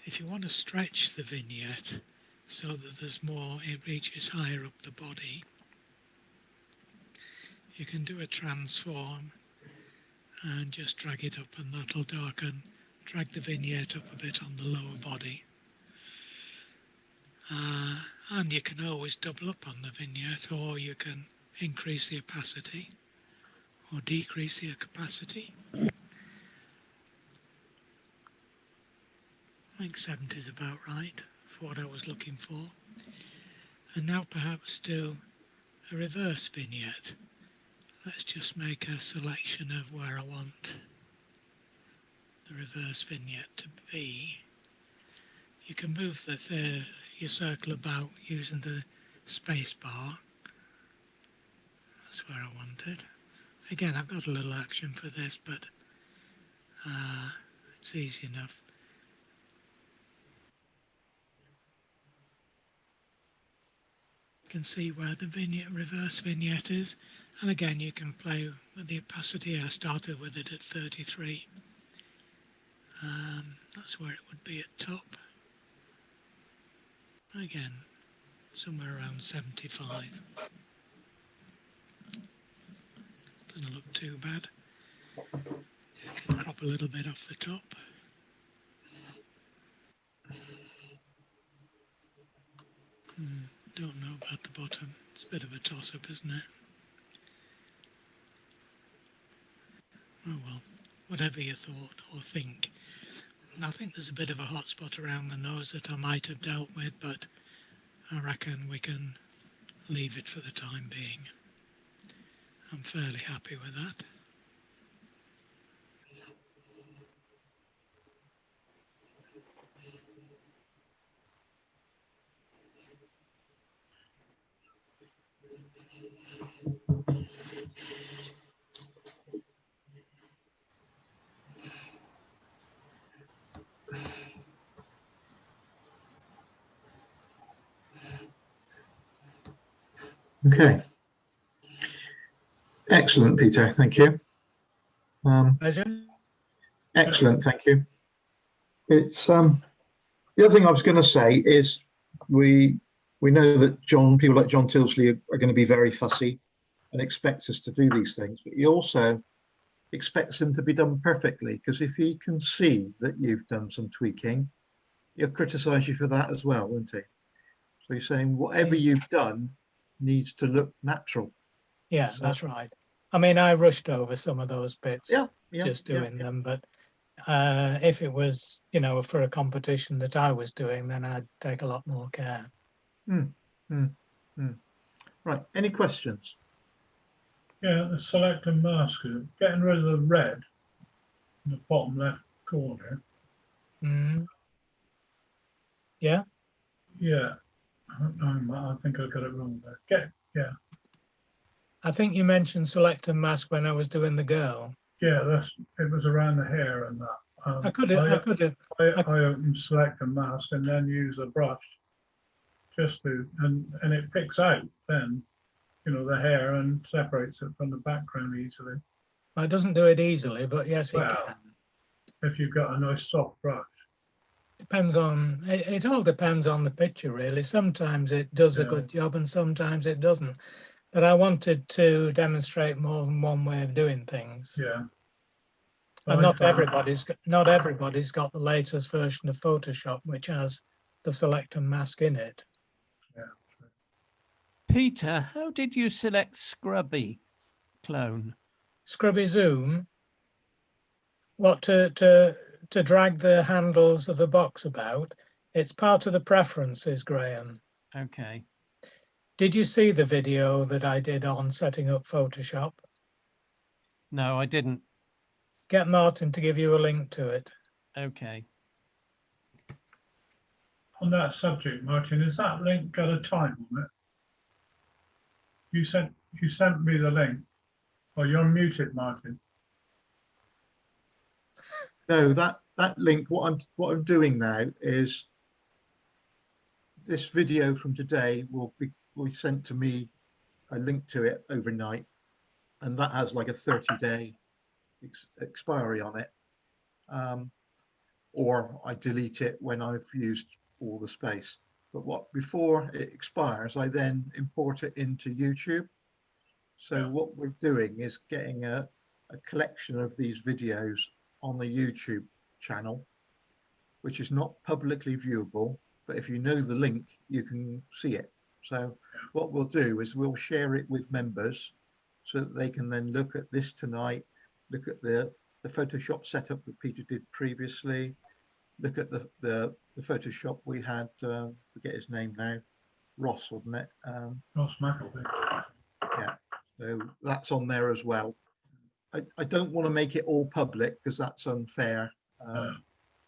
If you want to stretch the vignette so that there's more, it reaches higher up the body, you can do a transform and just drag it up, and that'll darken, drag the vignette up a bit on the lower body. And you can always double up on the vignette, or you can increase the opacity or decrease the opacity. I think 70 is about right for what I was looking for. And now perhaps do a reverse vignette. Let's just make a selection of where I want the reverse vignette to be. You can move your circle about using the space bar. That's where I want it. Again, I've got a little action for this, but it's easy enough. You can see where the reverse vignette is, and again you can play with the opacity. I started with it at 33. That's where it would be at top. Again, somewhere around 75. Doesn't look too bad. You can crop a little bit off the top. Don't know about the bottom. It's a bit of a toss-up, isn't it? Oh well, whatever you thought or think. And I think there's a bit of a hot spot around the nose that I might have dealt with, but I reckon we can leave it for the time being. I'm fairly happy with that. Okay. Excellent, Peter. Thank you. Pleasure. Excellent. Thank you. It's the other thing I was going to say is we know that people like John Tilsley are going to be very fussy and expect us to do these things, but he also expects them to be done perfectly, because if he can see that you've done some tweaking, he'll criticize you for that as well, won't he? So he's saying whatever you've done needs to look natural. Yeah, So, that's right. I mean, I rushed over some of those bits, yeah, just doing them, but if it was, for a competition that I was doing, then I'd take a lot more care. Right, any questions? Yeah, the select and mask, getting rid of the red in the bottom left corner. Yeah. Yeah, I think I got it wrong there. I think you mentioned select and mask when I was doing the girl. Yeah, it was around the hair and that. I could have. I open select and mask and then use a brush just to, and it picks out then, the hair and separates it from the background easily. It doesn't do it easily, but yes, it can. If you've got a nice soft brush. Depends on, it all depends on the picture, really. Sometimes it does a good job and sometimes it doesn't. But I wanted to demonstrate more than one way of doing things. Yeah. And not everybody's got the latest version of Photoshop, which has the select and mask in it. Yeah. Peter, how did you select Scrubby Clone? Scrubby Zoom, what to drag the handles of the box about. It's part of the preferences, Graham. Okay. Did you see the video that I did on setting up Photoshop? No, I didn't. Get Martin to give you a link to it. Okay. On that subject, Martin, has that link got a time on it? You sent me the link. Oh, you're muted, Martin. No, that link. What I'm doing now is this video from today will be sent to me, a link to it overnight, and that has like a 30-day expiry on it. Or I delete it when I've used all the space. But before it expires, I then import it into YouTube. So what we're doing is getting a collection of these videos on the YouTube channel, which is not publicly viewable, but if you know the link, you can see it. So what we'll do is we'll share it with members so that they can then look at this tonight, look at the Photoshop setup that Peter did previously, look at the Photoshop we had, forget his name now, Ross, wasn't it? Ross McElvey. Yeah, so that's on there as well. I don't want to make it all public because that's unfair,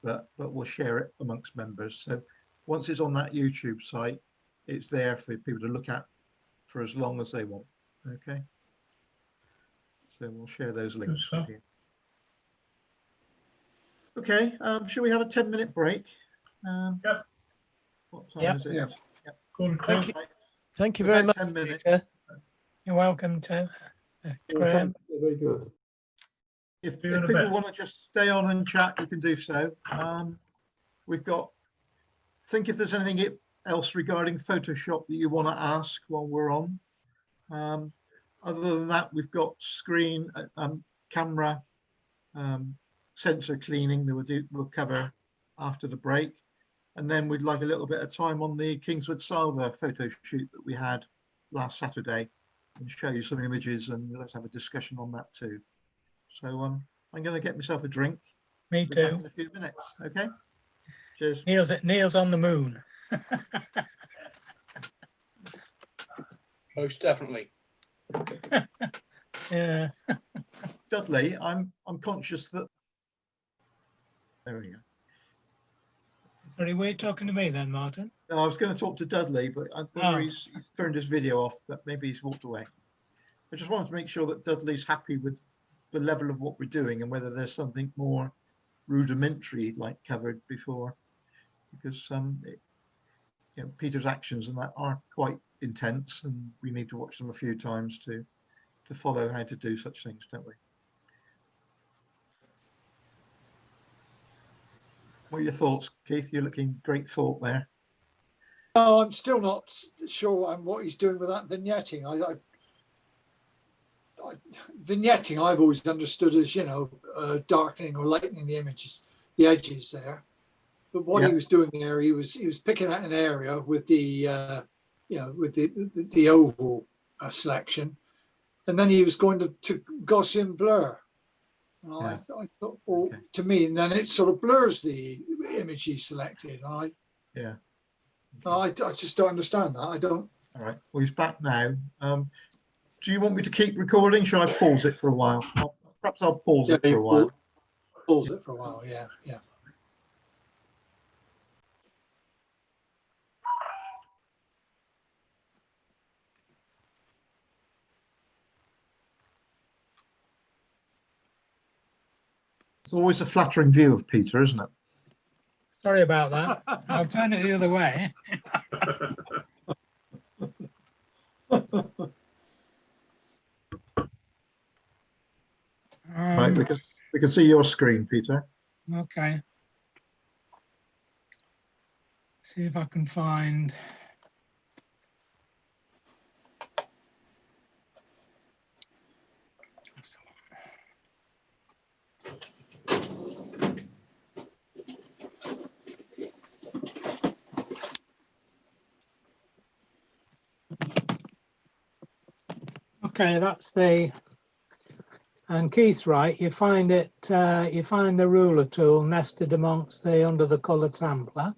but we'll share it amongst members. So once it's on that YouTube site, it's there for people to look at for as long as they want. Okay. So we'll share those links with you. Okay, should we have a 10-minute break? Yep. What time is it? Yep. Quarter Thank to. you. Thank you very About much. 10 minutes. Peter. You're welcome, Tim. Graham. Very good. If See you in a people bit. want to just stay on and chat, you can do so. We've got, think if there's anything else regarding Photoshop that you want to ask while we're on. Other than that, we've got screen, camera, sensor cleaning that we'll cover after the break. And then we'd like a little bit of time on the Kingswood Salva photo shoot that we had last Saturday and show you some images, and let's have a discussion on that too. So I'm going to get myself a drink. Me Be back too. in a few minutes. Okay. Cheers. Neil's on the moon. Most definitely. Yeah. Dudley, I'm conscious that. There we go. Sorry, were you talking to me then, Martin? No, I was going to talk to Dudley, but whether he's turned his video off, but maybe he's walked away. I just wanted to make sure that Dudley's happy with the level of what we're doing and whether there's something more rudimentary like covered before, because Peter's actions and that are quite intense, and we need to watch them a few times to follow how to do such things, don't we? What are your thoughts, Keith? You're looking great thought there. No, I'm still not sure what he's doing with that vignetting. Vignetting, I've always understood as, darkening or lightening the images, the edges there. But what he was doing there, he was picking out an area with the, with the oval selection, and then he was going to Gaussian blur. And I thought, well, to me, and then it sort of blurs the image he selected. I just don't understand that. I don't. All right. Well, he's back now. Do you want me to keep recording? Should I pause it for a while? Perhaps I'll pause it for a while. Pause it for a while. Yeah. It's always a flattering view of Peter, isn't it? Sorry about that. I'll turn it the other way. Right, we can see your screen, Peter. Okay. See if I can find. Okay, that's the And Keith's right. You find it. You find the ruler tool nested amongst the under the coloured sampler.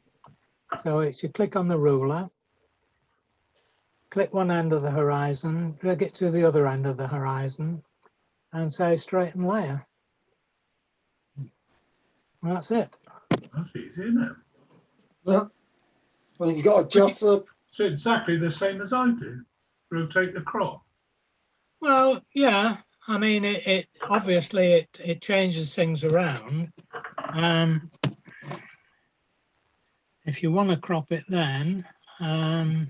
So it's you click on the ruler, click one end of the horizon, drag it to the other end of the horizon, and say straighten layer. And that's it. That's easy, isn't it? Yeah. I think you've got to adjust the. It's exactly the same as I do. Rotate the crop. Well, yeah. I mean, it obviously it changes things around. If you want to crop it, then I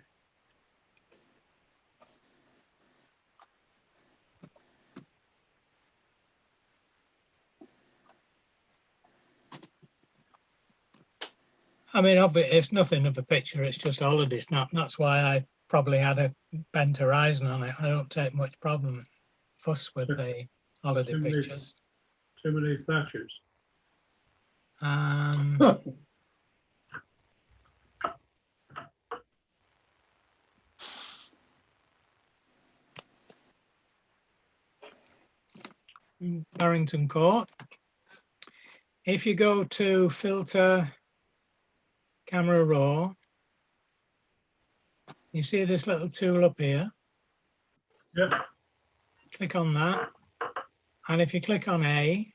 mean, obviously, it's nothing of a picture. It's just a holiday snap. That's why I probably had a bent horizon on it. I don't take much fuss with the holiday pictures. Too many Thatchers. Barrington Court. If you go to filter, camera raw, you see this little tool up here. Yep. Click on that. And if you click on A,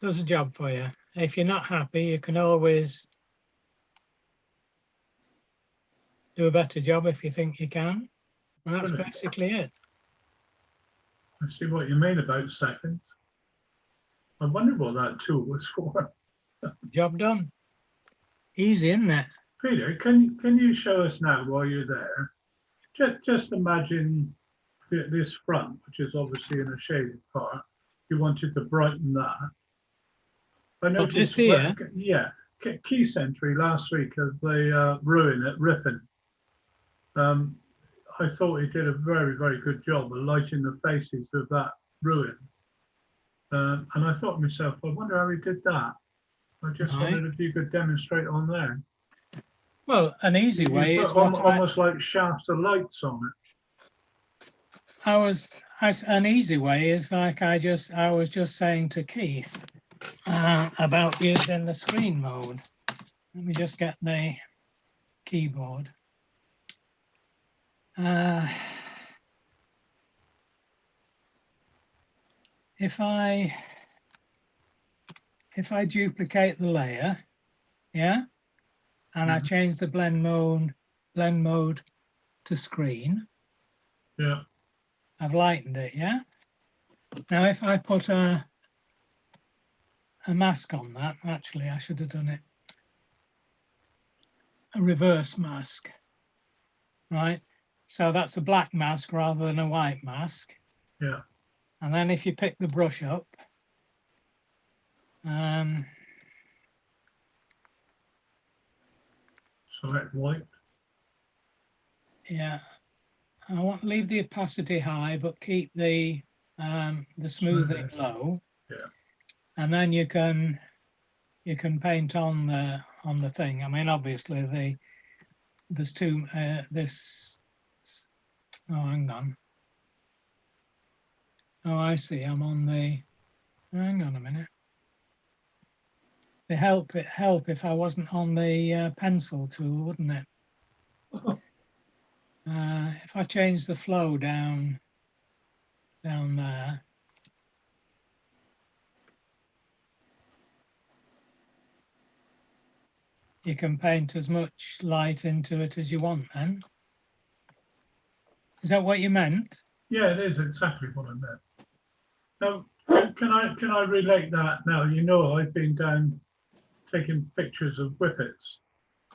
it does a job for you. If you're not happy, you can always do a better job if you think you can. And that's Brilliant. basically it. I see what you mean about seconds. I wonder what that tool was for. Job done. Easy, isn't it? Peter, can you show us now while you're there? Just imagine this front, which is obviously in a shaded part. You wanted to brighten that. I noticed this here? Yeah, Key Century last week of the ruin at Ripon. I thought he did a very, very good job of lighting the faces of that ruin. And I thought to myself, I wonder how he did that. I just wondered if you could demonstrate on there. Well, an easy way is almost like shafts of lights on it. An easy way is like I was just saying to Keith about using the screen mode. Let me just get the keyboard. If I duplicate the layer, yeah, and I change the blend mode to screen, yeah, I've lightened it, yeah. Now if I put a mask on that, actually I should have done it a reverse mask, right? So that's a black mask rather than a white mask. Yeah. And then if you pick the brush up, select white. Yeah, I want to leave the opacity high, but keep the smoothing low. Yeah. And then you can paint on the thing. I mean, obviously there's two. Oh, hang on. Oh, I see. I'm on the. Hang on a minute. It'd help if I wasn't on the pencil tool, wouldn't it? If I change the flow down there, you can paint as much light into it as you want then. Is that what you meant? Yeah, it is exactly what I meant. Now, can I relate that now? You know, I've been down taking pictures of whippets.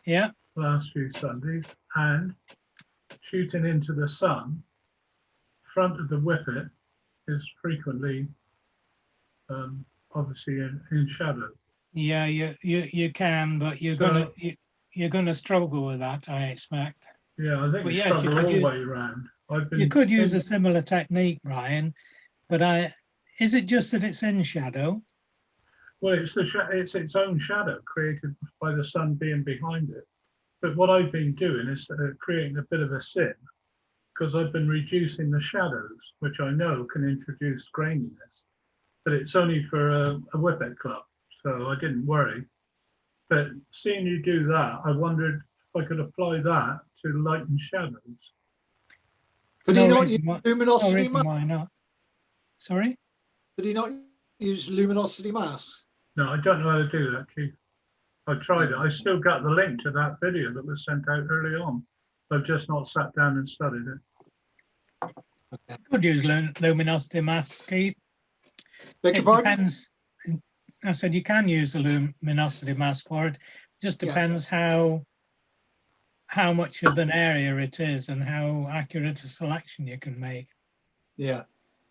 Yeah. Last few Sundays, and shooting into the sun. Front of the whippet is frequently, obviously in shadow. Yeah, you can, but you're gonna struggle with that, I expect. Yeah, I think we struggle all the way around. You could use a similar technique, Brian, but is it just that it's in shadow? Well, it's its own shadow created by the sun being behind it. But what I've been doing is creating a bit of a sin because I've been reducing the shadows, which I know can introduce graininess, but it's only for a Whippet club, so I didn't worry. But seeing you do that, I wondered if I could apply that to lighten shadows. Could he not use No luminosity reason mask? why not? Sorry? Could he not use luminosity masks? No, I don't know how to do that, Keith. I tried it. I still got the link to that video that was sent out early on. I've just not sat down and studied it. Okay. Could use luminosity mask, Keith. Beg your It pardon? depends. I said you can use a luminosity mask for it. Just Yeah. depends how much of an area it is and how accurate a selection you can make. Yeah.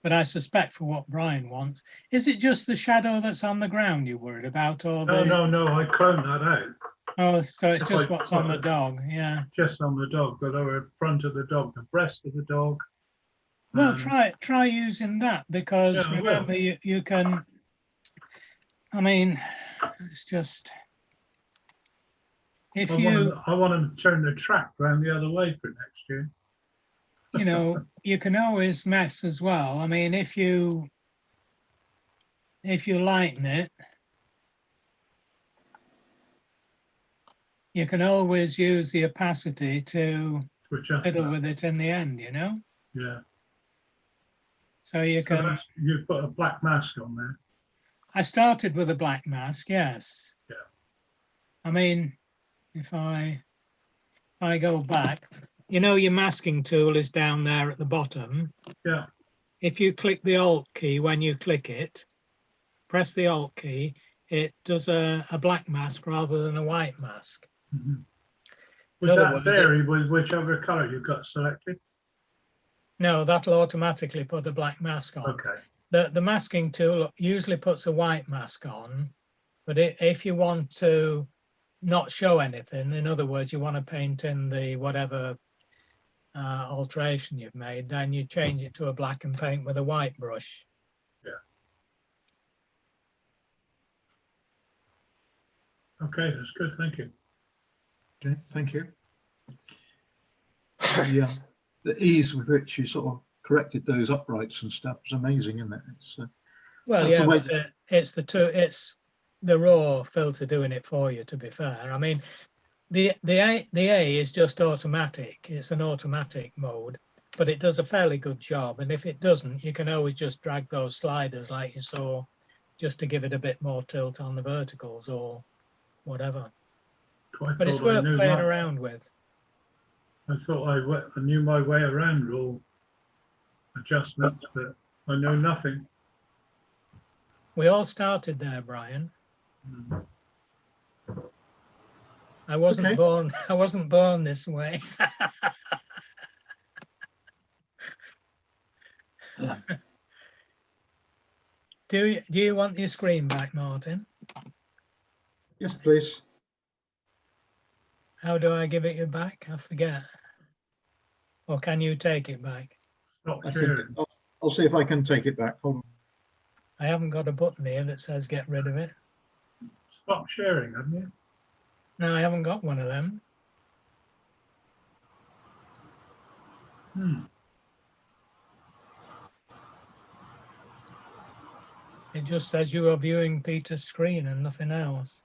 But I suspect for what Brian wants, is it just the shadow that's on the ground you're worried about, or No, I cloned that out. Oh, so it's If just I what's on the put- dog, yeah. Just on the dog, the lower front of the dog, the breast of the dog. Well, try using that, because Yeah, I will. remember you can. I mean, it's just if I want to turn the track around the other way for next year. you know, you can always mess as well. I mean, if you lighten it, you can always use the opacity to adjust fiddle that. with it in the end, you know. Yeah. So you So can. you put a black mask on there. I started with a black mask, yes. Yeah. I mean, if I go back, you know, your masking tool is down there at the bottom. Yeah. If you click the Alt key, when you click it, press the Alt key, it does a black mask rather than a white mask. Mm-hmm. In Would other that words, vary with whichever color you've got selected? No, that'll automatically put a black mask on. Okay. The masking tool usually puts a white mask on, but if you want to not show anything, in other words, you want to paint in the whatever alteration you've made, then you change it to a black and paint with a white brush. Yeah. Okay, that's good. Thank you. Okay, thank you. The ease with which you sort of corrected those uprights and stuff was amazing, isn't it? It's, well, yeah, but it's the raw filter doing it for you, to be fair. I mean, the A is just automatic. It's an automatic mode, but it does a fairly good job. And if it doesn't, you can always just drag those sliders like you saw, just to give it a bit more tilt on the verticals or whatever. But it's worth playing around with. I thought I knew my way around all adjustments, but I know nothing. We all started there, Brian. Mm. I wasn't born. I wasn't born this way. Do you want your screen back, Martin? yes, please. How do I give it you back? I forget. Or can you take it back? Stop I sharing. think I'll see if I can take it back. Hold on. I haven't got a button here that says get rid of it. Stop sharing, haven't you? No, I haven't got one of them. It just says you are viewing Peter's screen and nothing else.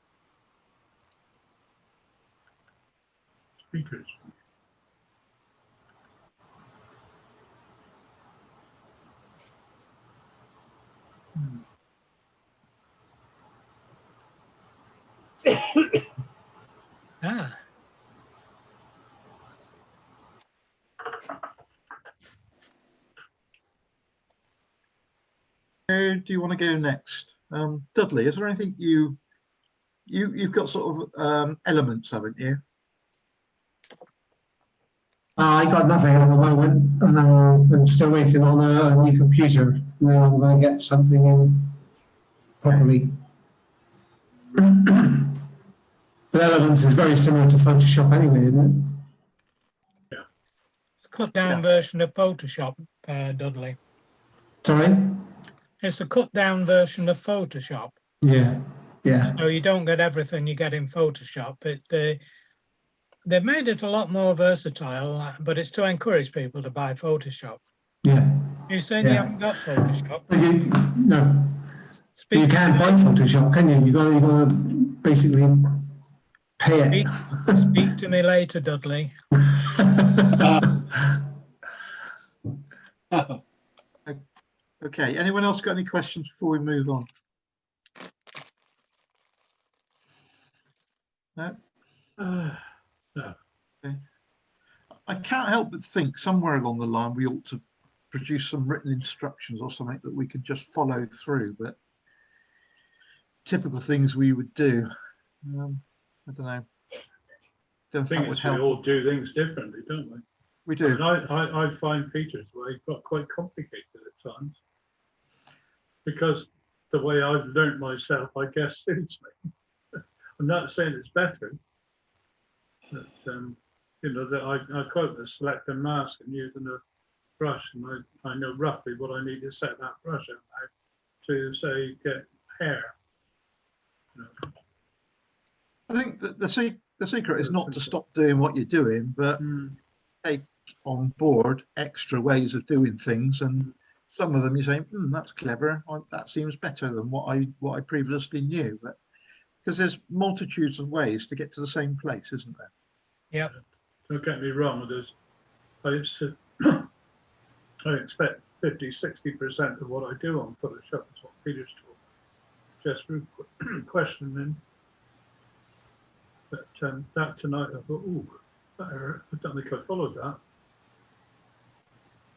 Speakers. Ah. Where do you want to go next? Dudley, is there anything you've got sort of elements, haven't you? I got nothing at the moment. I'm still waiting on a new computer, and then I'm going to get something in properly. But Elements is very similar to Photoshop anyway, isn't it? Cut down version of Photoshop, Dudley. Sorry? It's a cut down version of Photoshop. Yeah, yeah. So you don't get everything you get in Photoshop. The they've made it a lot more versatile, but it's to encourage people to buy Photoshop. Yeah. You're saying you Yeah. haven't got Photoshop? But no, Speak you to can't me buy later. Photoshop, can you? You got to basically pay it. Speak to me later, Dudley. Okay, anyone else got any questions before we move on? No? No. Okay. I can't help but think somewhere along the line we ought to produce some written instructions or something that we could just follow through, but typical things we would do. I don't know. Don't The thing that would is, we help. all do things differently, don't we? We I do. mean, I find features where it got quite complicated at times because the way I've learned myself, I guess, suits me. I'm not saying it's better, but you know, that I quote the select and mask and using a brush, and I know roughly what I need to set that brush out to say get hair. You know. I think that the secret is not to stop doing what you're doing, but take on board extra ways of doing things, and some of them you say, that's clever, that seems better than what I previously knew. But because there's multitudes of ways to get to the same place, isn't there? Yeah. Don't get me wrong, I expect 50–60% of what I do on Photoshop is what Peter's taught, just through questioning. But that tonight I thought, I don't think I followed that.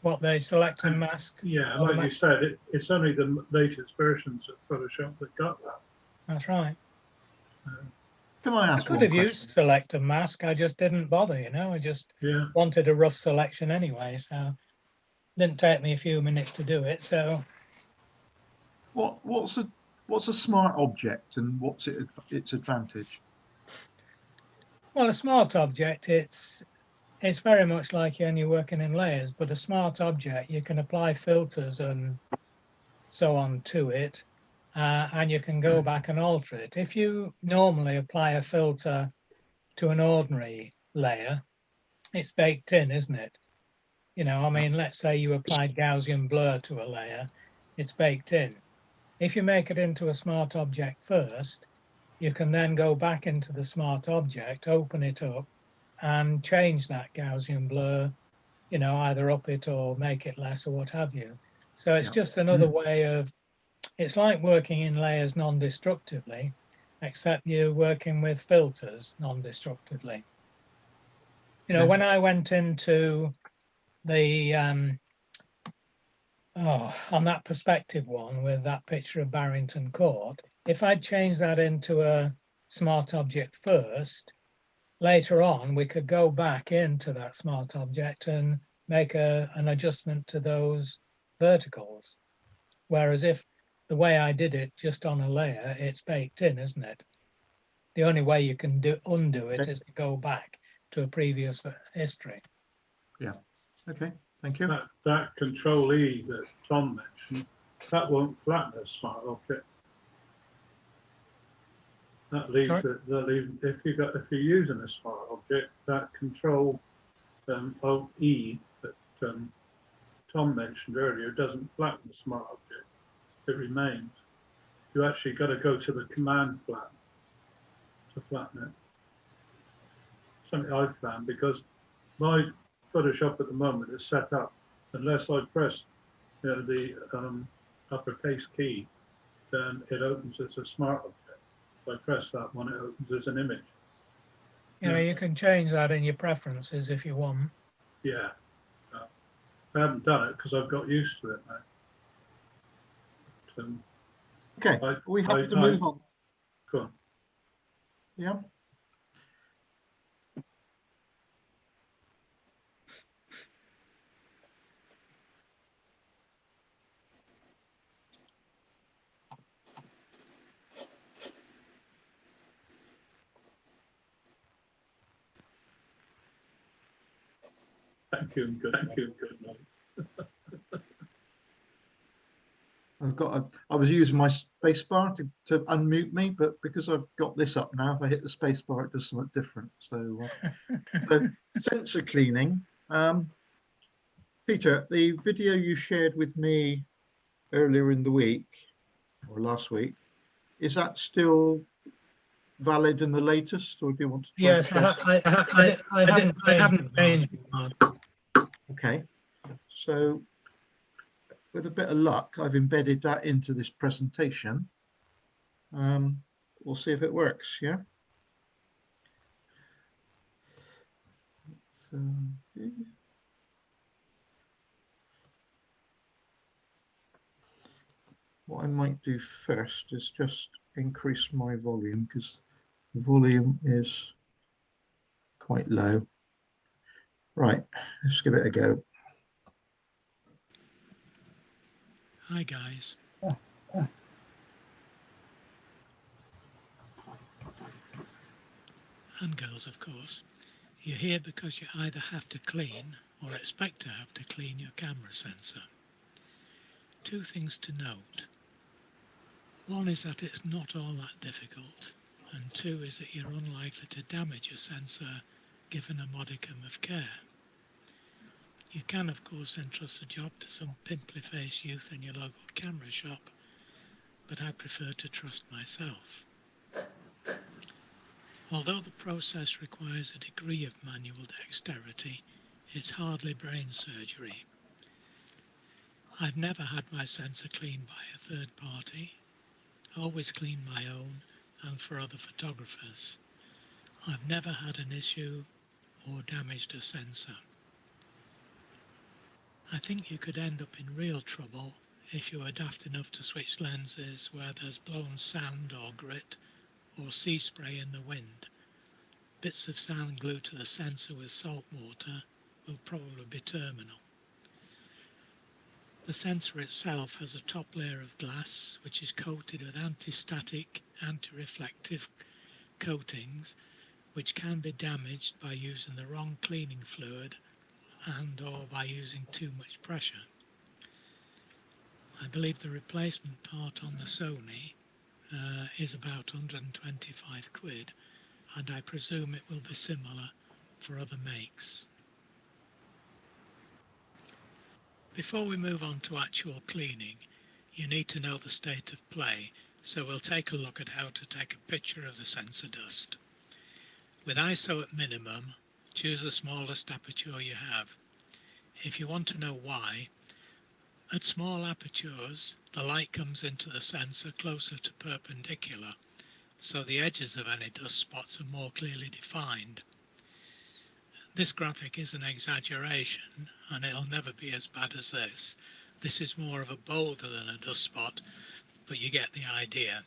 What, they select and mask? Yeah, like you said, it's only the latest versions of Photoshop that got that. That's right. Can I I ask could one have question? used select and mask. I just didn't bother, you know. I just wanted a rough selection anyway, so it didn't take me a few minutes to do it. So, what's a smart object and what's its advantage? well, a smart object, it's very much like when you're working in layers, but a smart object, you can apply filters and so on to it, and you can go back and alter it. If you normally apply a filter to an ordinary layer, it's baked in, isn't it? You know, I mean, let's say you applied Gaussian blur to a layer, it's baked in. If you make it into a smart object first, you can then go back into the smart object, open it up, and change that Gaussian blur, you know, either up it or make it less or what have you. So it's just another way of, it's like working in layers non-destructively, except you're working with filters non-destructively. You know, when I went into the, on that perspective one with that picture of Barrington Court, if I'd changed that into a smart object first, later on we could go back into that smart object and make an adjustment to those verticals. Whereas if the way I did it just on a layer, it's baked in, isn't it? The only way you can undo it is to go back to a previous history. Yeah. Okay. Thank you. That Control E that Tom mentioned, that won't flatten a smart object. That leaves it. If you're using a smart object, that Control Alt E that Tom mentioned earlier doesn't flatten the smart object. It remains. You actually got to go to the command flatten to flatten it. Something I've found, because my Photoshop at the moment is set up, unless I press the uppercase key, then it opens as a smart object. If I press that one, it opens as an image. You know, you can change that in your preferences if you want. Yeah. I haven't done it because I've got used to it now. But, okay, we have to move on. Go on. Yeah. Thank you and good night. I was using my space bar to unmute me, but because I've got this up now, if I hit the space bar, it does something different. So, so sensor cleaning. Peter, the video you shared with me earlier in the week or last week, is that still valid in the latest, or do you want to try? Yes, I haven't changed it. Okay, so with a bit of luck, I've embedded that into this presentation. We'll see if it works. Yeah. So, what I might do first is just increase my volume, because the volume is quite low. Right, let's give it a go. Hi guys. And girls, of course. You're here because you either have to clean or expect to have to clean your camera sensor. Two things to note. One is that it's not all that difficult, and two is that you're unlikely to damage your sensor given a modicum of care. You can of course entrust the job to some pimply-faced youth in your local camera shop, but I prefer to trust myself. Although the process requires a degree of manual dexterity, it's hardly brain surgery. I've never had my sensor cleaned by a third party, always cleaned my own and for other photographers. I've never had an issue or damaged a sensor. I think you could end up in real trouble if you were daft enough to switch lenses where there's blown sand or grit or sea spray in the wind. Bits of sand glued to the sensor with salt water will probably be terminal. The sensor itself has a top layer of glass which is coated with anti-static, anti-reflective coatings which can be damaged by using the wrong cleaning fluid and or by using too much pressure. I believe the replacement part on the Sony is about 125 quid, and I presume it will be similar for other makes. Before we move on to actual cleaning, you need to know the state of play, so we'll take a look at how to take a picture of the sensor dust. With ISO at minimum, choose the smallest aperture you have. If you want to know why, at small apertures, the light comes into the sensor closer to perpendicular, so the edges of any dust spots are more clearly defined. This graphic is an exaggeration, and it'll never be as bad as this. This is more of a boulder than a dust spot, but you get the idea.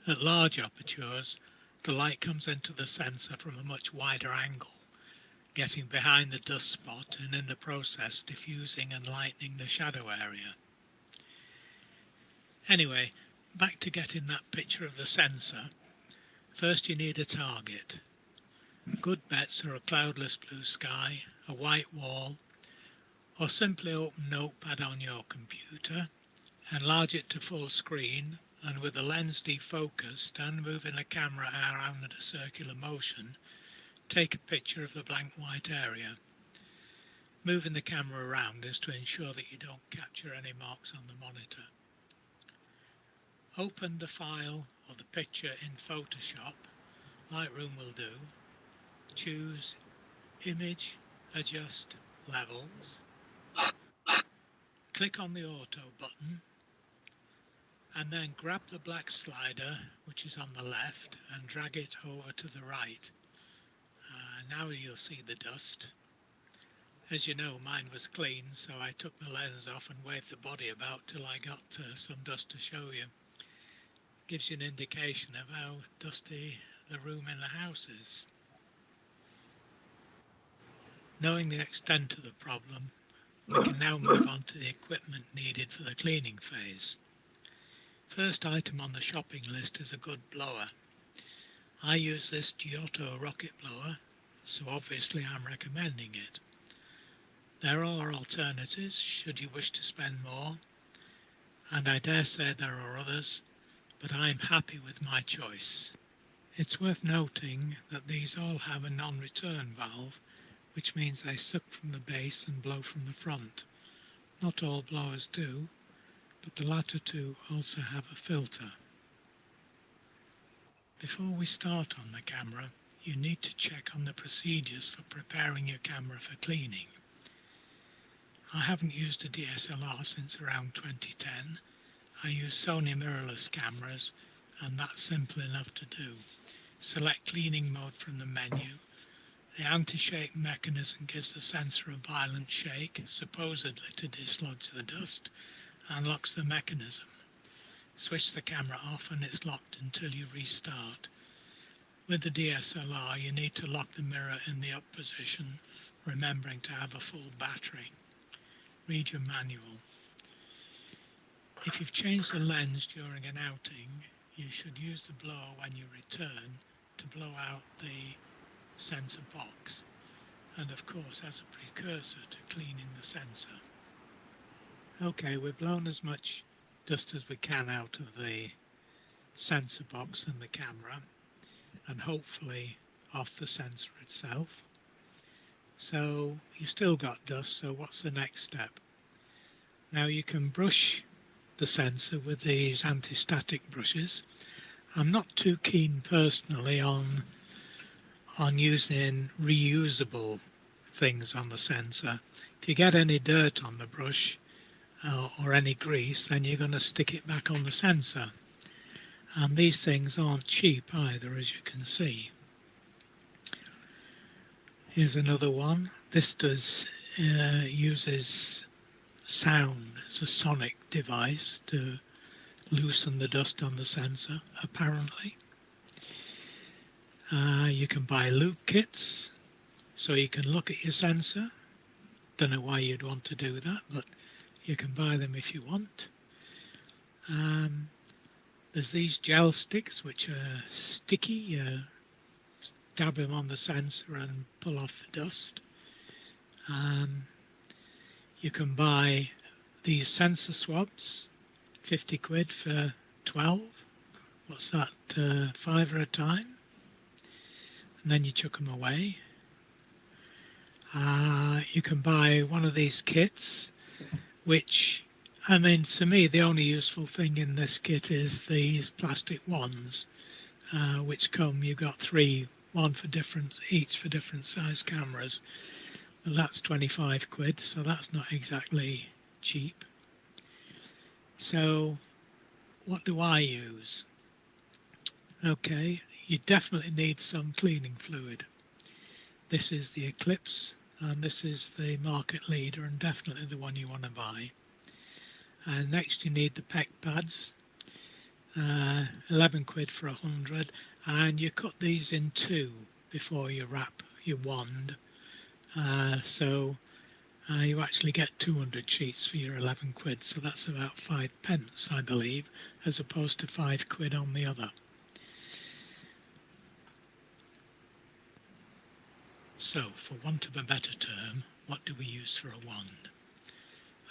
At large apertures, the light comes into the sensor from a much wider angle, getting behind the dust spot and in the process diffusing and lightening the shadow area. Anyway, back to getting that picture of the sensor. First you need a target. Good bets are a cloudless blue sky, a white wall, or simply open Notepad on your computer, enlarge it to full screen, and with the lens defocused and moving the camera around in a circular motion, take a picture of the blank white area. Moving the camera around is to ensure that you don't capture any marks on the monitor. Open the file or the picture in Photoshop, Lightroom will do. Choose Image, Adjust Levels. Click on the Auto button and then grab the black slider which is on the left and drag it over to the right. Now you'll see the dust. As you know, mine was clean, so I took the lens off and waved the body about till I got some dust to show you. Gives you an indication of how dusty the room in the house is. Knowing the extent of the problem, we can now move on to the equipment needed for the cleaning phase. First item on the shopping list is a good blower. I use this Giotto rocket blower, so obviously I'm recommending it. There are alternatives should you wish to spend more, and I dare say there are others, but I'm happy with my choice. It's worth noting that these all have a non-return valve, which means they suck from the base and blow from the front. Not all blowers do, but the latter two also have a filter. Before we start on the camera, you need to check on the procedures for preparing your camera for cleaning. I haven't used a DSLR since around 2010. I use Sony mirrorless cameras, and that's simple enough to do. Select cleaning mode from the menu. The anti-shake mechanism gives the sensor a violent shake, supposedly to dislodge the dust, and locks the mechanism. Switch the camera off and it's locked until you restart. With the DSLR, you need to lock the mirror in the up position, remembering to have a full battery. Read your manual. If you've changed the lens during an outing, you should use the blower when you return to blow out the sensor box, and of course as a precursor to cleaning the sensor. Okay, we've blown as much dust as we can out of the sensor box and the camera, and hopefully off the sensor itself. So you've still got dust, so what's the next step? Now you can brush the sensor with these anti-static brushes. I'm not too keen personally on using reusable things on the sensor. If you get any dirt on the brush or any grease, then you're going to stick it back on the sensor. And these things aren't cheap either, as you can see. Here's another one. This uses sound. It's a sonic device to loosen the dust on the sensor, apparently. You can buy loop kits, so you can look at your sensor. Don't know why you'd want to do that, but you can buy them if you want. There's these gel sticks which are sticky. You dab them on the sensor and pull off the dust. You can buy these sensor swabs, 50 quid for 12. What's that, £5 a time? And then you chuck them away. You can buy one of these kits, which, I mean, to me, the only useful thing in this kit is these plastic ones, which come, you've got three, each for different size cameras. Well, that's 25 quid, so that's not exactly cheap. So, what do I use? Okay, you definitely need some cleaning fluid. This is the Eclipse, and this is the market leader, and definitely the one you want to buy. And next you need the PEC pads, 11 quid for 100, and you cut these in two before you wrap your wand. So you actually get 200 sheets for your 11 quid, so that's about 5 pence, I believe, as opposed to 5 quid on the other. So, for want of a better term, what do we use for a wand?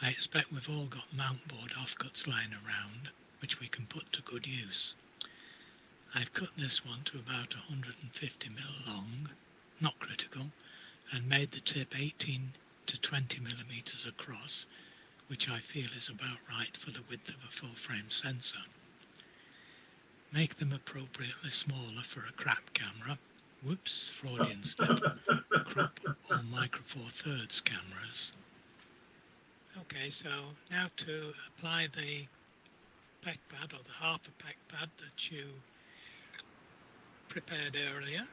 I expect we've all got mount board offcuts lying around, which we can put to good use. I've cut this one to about 150mm long, not critical, and made the tip 18 to 20mm across, which I feel is about right for the width of a full-frame sensor. Make them appropriately smaller for a crap camera. Whoops, Freudian slip. Crop or Micro Four Thirds cameras. Okay, so now to apply the PEC pad, or the half a PEC pad that you prepared earlier,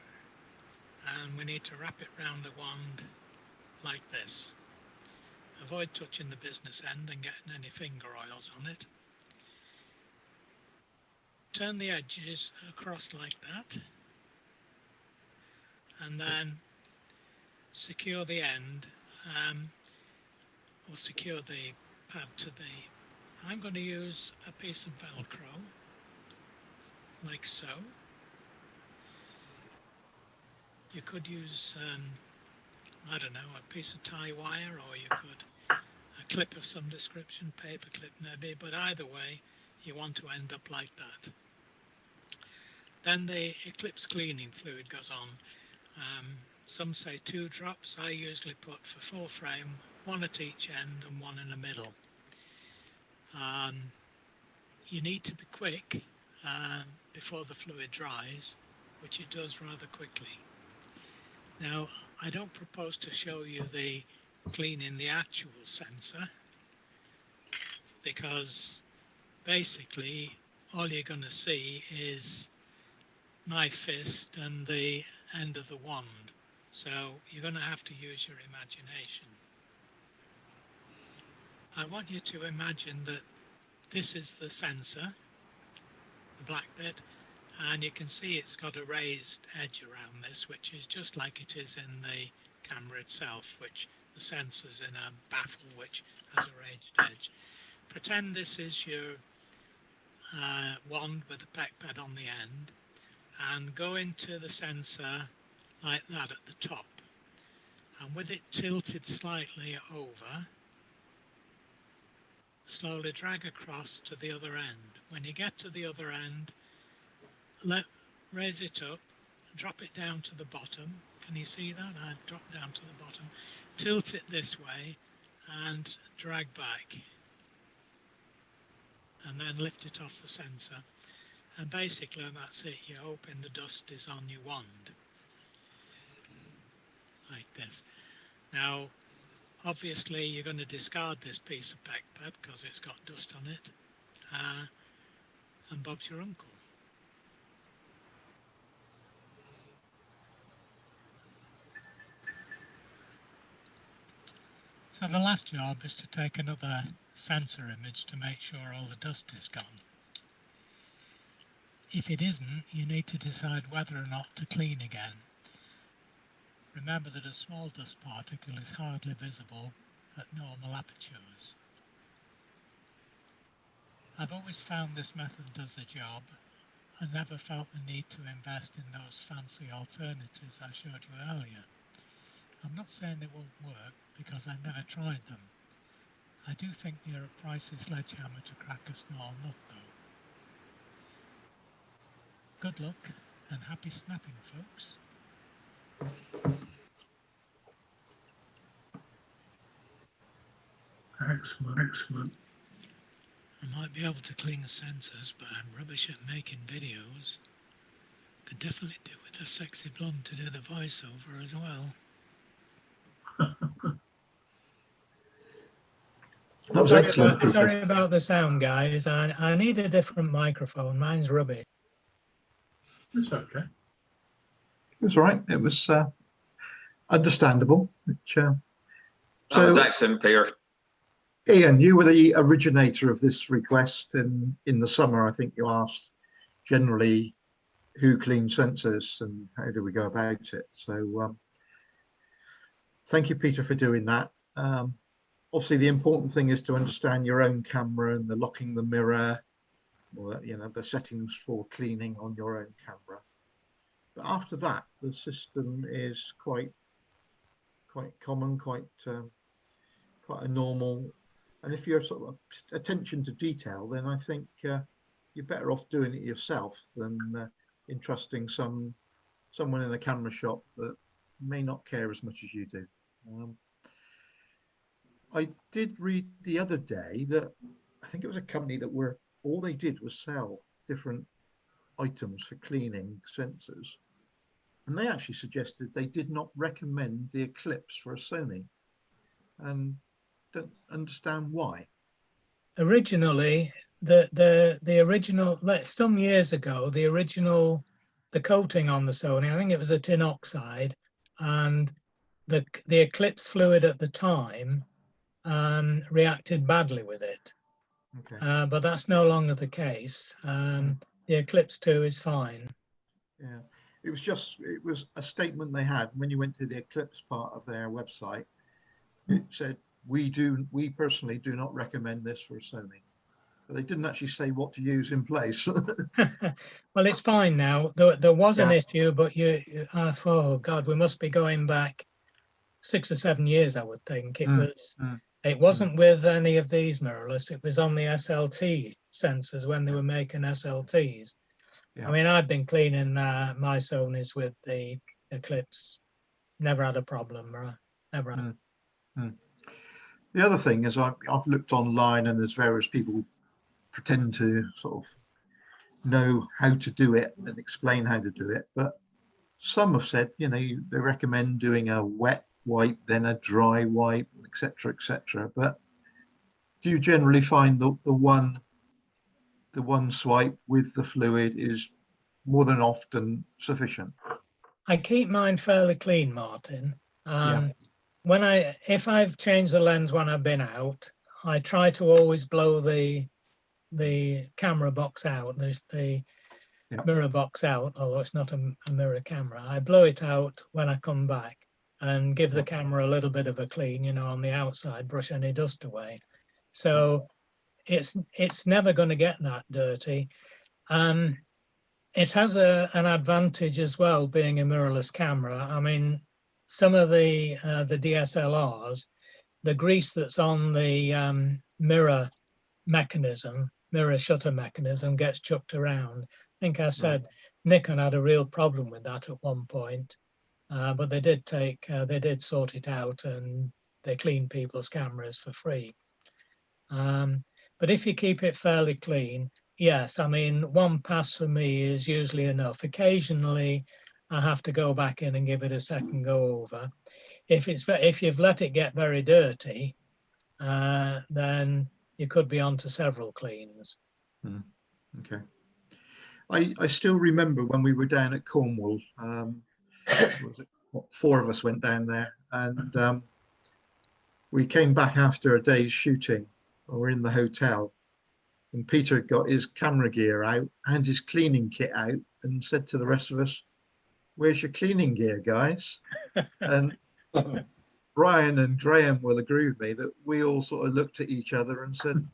and we need to wrap it round the wand like this. Avoid touching the business end and getting any finger oils on it. Turn the edges across like that, and then secure the end, or secure the pad to the... I'm going to use a piece of Velcro, like so. You could use, I don't know, a piece of tie wire, or you could a clip of some description, paper clip maybe, but either way, you want to end up like that. Then the eclipse cleaning fluid goes on. Some say 2 drops. I usually put for full frame, 1 at each end and 1 in the middle. You need to be quick before the fluid dries, which it does rather quickly. Now, I don't propose to show you the cleaning the actual sensor, because basically all you're going to see is my fist and the end of the wand. So you're going to have to use your imagination. I want you to imagine that this is the sensor, the black bit, and you can see it's got a raised edge around this, which is just like it is in the camera itself, which the sensor's in a baffle which has a raised edge. Pretend this is your wand with a peg pad on the end, and go into the sensor like that at the top, and with it tilted slightly over, slowly drag across to the other end. When you get to the other end, raise it up, drop it down to the bottom. Can you see that? I drop down to the bottom, tilt it this way and drag back, and then lift it off the sensor. And basically that's it. You're hoping the dust is on your wand, like this. Now, obviously you're going to discard this piece of peg pad because it's got dust on it, and Bob's your uncle. So the last job is to take another sensor image to make sure all the dust is gone. If it isn't, you need to decide whether or not to clean again. Remember that a small dust particle is hardly visible at normal apertures. I've always found this method does the job and never felt the need to invest in those fancy alternatives I showed you earlier. I'm not saying they won't work, because I've never tried them. I do think they're a pricey sledgehammer to crack a small nut though. Good luck and happy snapping, folks. Excellent, excellent. I might be able to clean sensors, but I'm rubbish at making videos. Could definitely do with a sexy blonde to do the voiceover as well. That was excellent, Peter. Sorry about the sound, guys. I need a different microphone. Mine's rubbish. It's okay. It was all right. It was understandable. Which, that was excellent, Peter. Ian, you were the originator of this request in the summer. I think you asked generally who cleans sensors and how do we go about it. So thank you, Peter, for doing that. Obviously, the important thing is to understand your own camera and the locking the mirror, or the settings for cleaning on your own camera. But after that, the system is quite common, quite a normal. And if you're sort of attention to detail, then I think you're better off doing it yourself than entrusting someone in a camera shop that may not care as much as you do. I did read the other day that I think it was a company that all they did was sell different items for cleaning sensors. And they actually suggested they did not recommend the Eclipse for a Sony. And don't understand why. Originally, the original, some years ago, the coating on the Sony, I think it was a tin oxide, and the Eclipse fluid at the time reacted badly with it. Okay. But that's no longer the case. The Eclipse 2 is fine. Yeah, it was a statement they had when you went to the Eclipse part of their website. It said, we personally do not recommend this for a Sony. But they didn't actually say what to use in place. Well, it's fine now. There was an issue, but oh God, we must be going back 6 or 7 years, I would think. It was It wasn't with any of these mirrorless, it was on the SLT sensors when they were making SLTs. Yeah. I mean, I've been cleaning my Sonys with the Eclipse, never had a problem, right? Never had. The other thing is I've looked online, and there's various people pretend to sort of know how to do it and explain how to do it, but some have said, you know, they recommend doing a wet wipe, then a dry wipe, etc., etc. But do you generally find the one swipe with the fluid is more than often sufficient? I keep mine fairly clean, Martin. Yeah. If I've changed the lens when I've been out, I try to always blow the camera box out, the mirror box out, although it's not a mirror camera. I blow it out when I come back and give the camera a little bit of a clean, you know, on the outside, brush any dust away. So it's never going to get that dirty. It has an advantage as well, being a mirrorless camera. I mean, some of the DSLRs, the grease that's on the mirror shutter mechanism gets chucked around. I think I said Nikon had a real problem with that at one point, but they did sort it out, and they clean people's cameras for free. But if you keep it fairly clean, yes, I mean, one pass for me is usually enough. Occasionally, I have to go back in and give it a second go over. If you've let it get very dirty, then you could be on to several cleans. Okay. I still remember when we were down at Cornwall. Four of us went down there, and we came back after a day's shooting. We're in the hotel, and Peter got his camera gear out and his cleaning kit out and said to the rest of us, "Where's your cleaning gear, guys?" And Brian and Graham will agree with me that we all sort of looked at each other and said,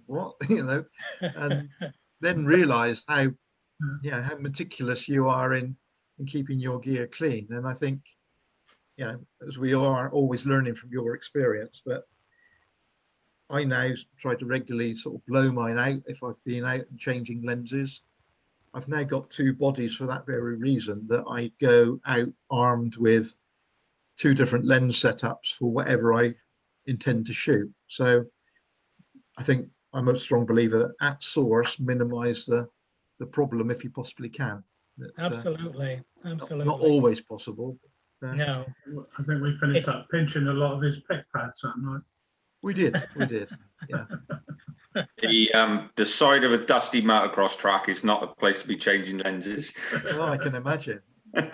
"What?" You know, and then realized how meticulous you are in keeping your gear clean. And I think, you know, as we are always learning from your experience, but I now try to regularly sort of blow mine out if I've been out and changing lenses. I've now got two bodies for that very reason, that I go out armed with two different lens setups for whatever I intend to shoot. So I think I'm a strong believer that at source, minimize the problem if you possibly can. Absolutely. Absolutely. Not always possible. No. I think we finished up pinching a lot of his pick pads that night. We did, yeah. The side of a dusty motocross track is not a place to be changing lenses. Well, I can imagine.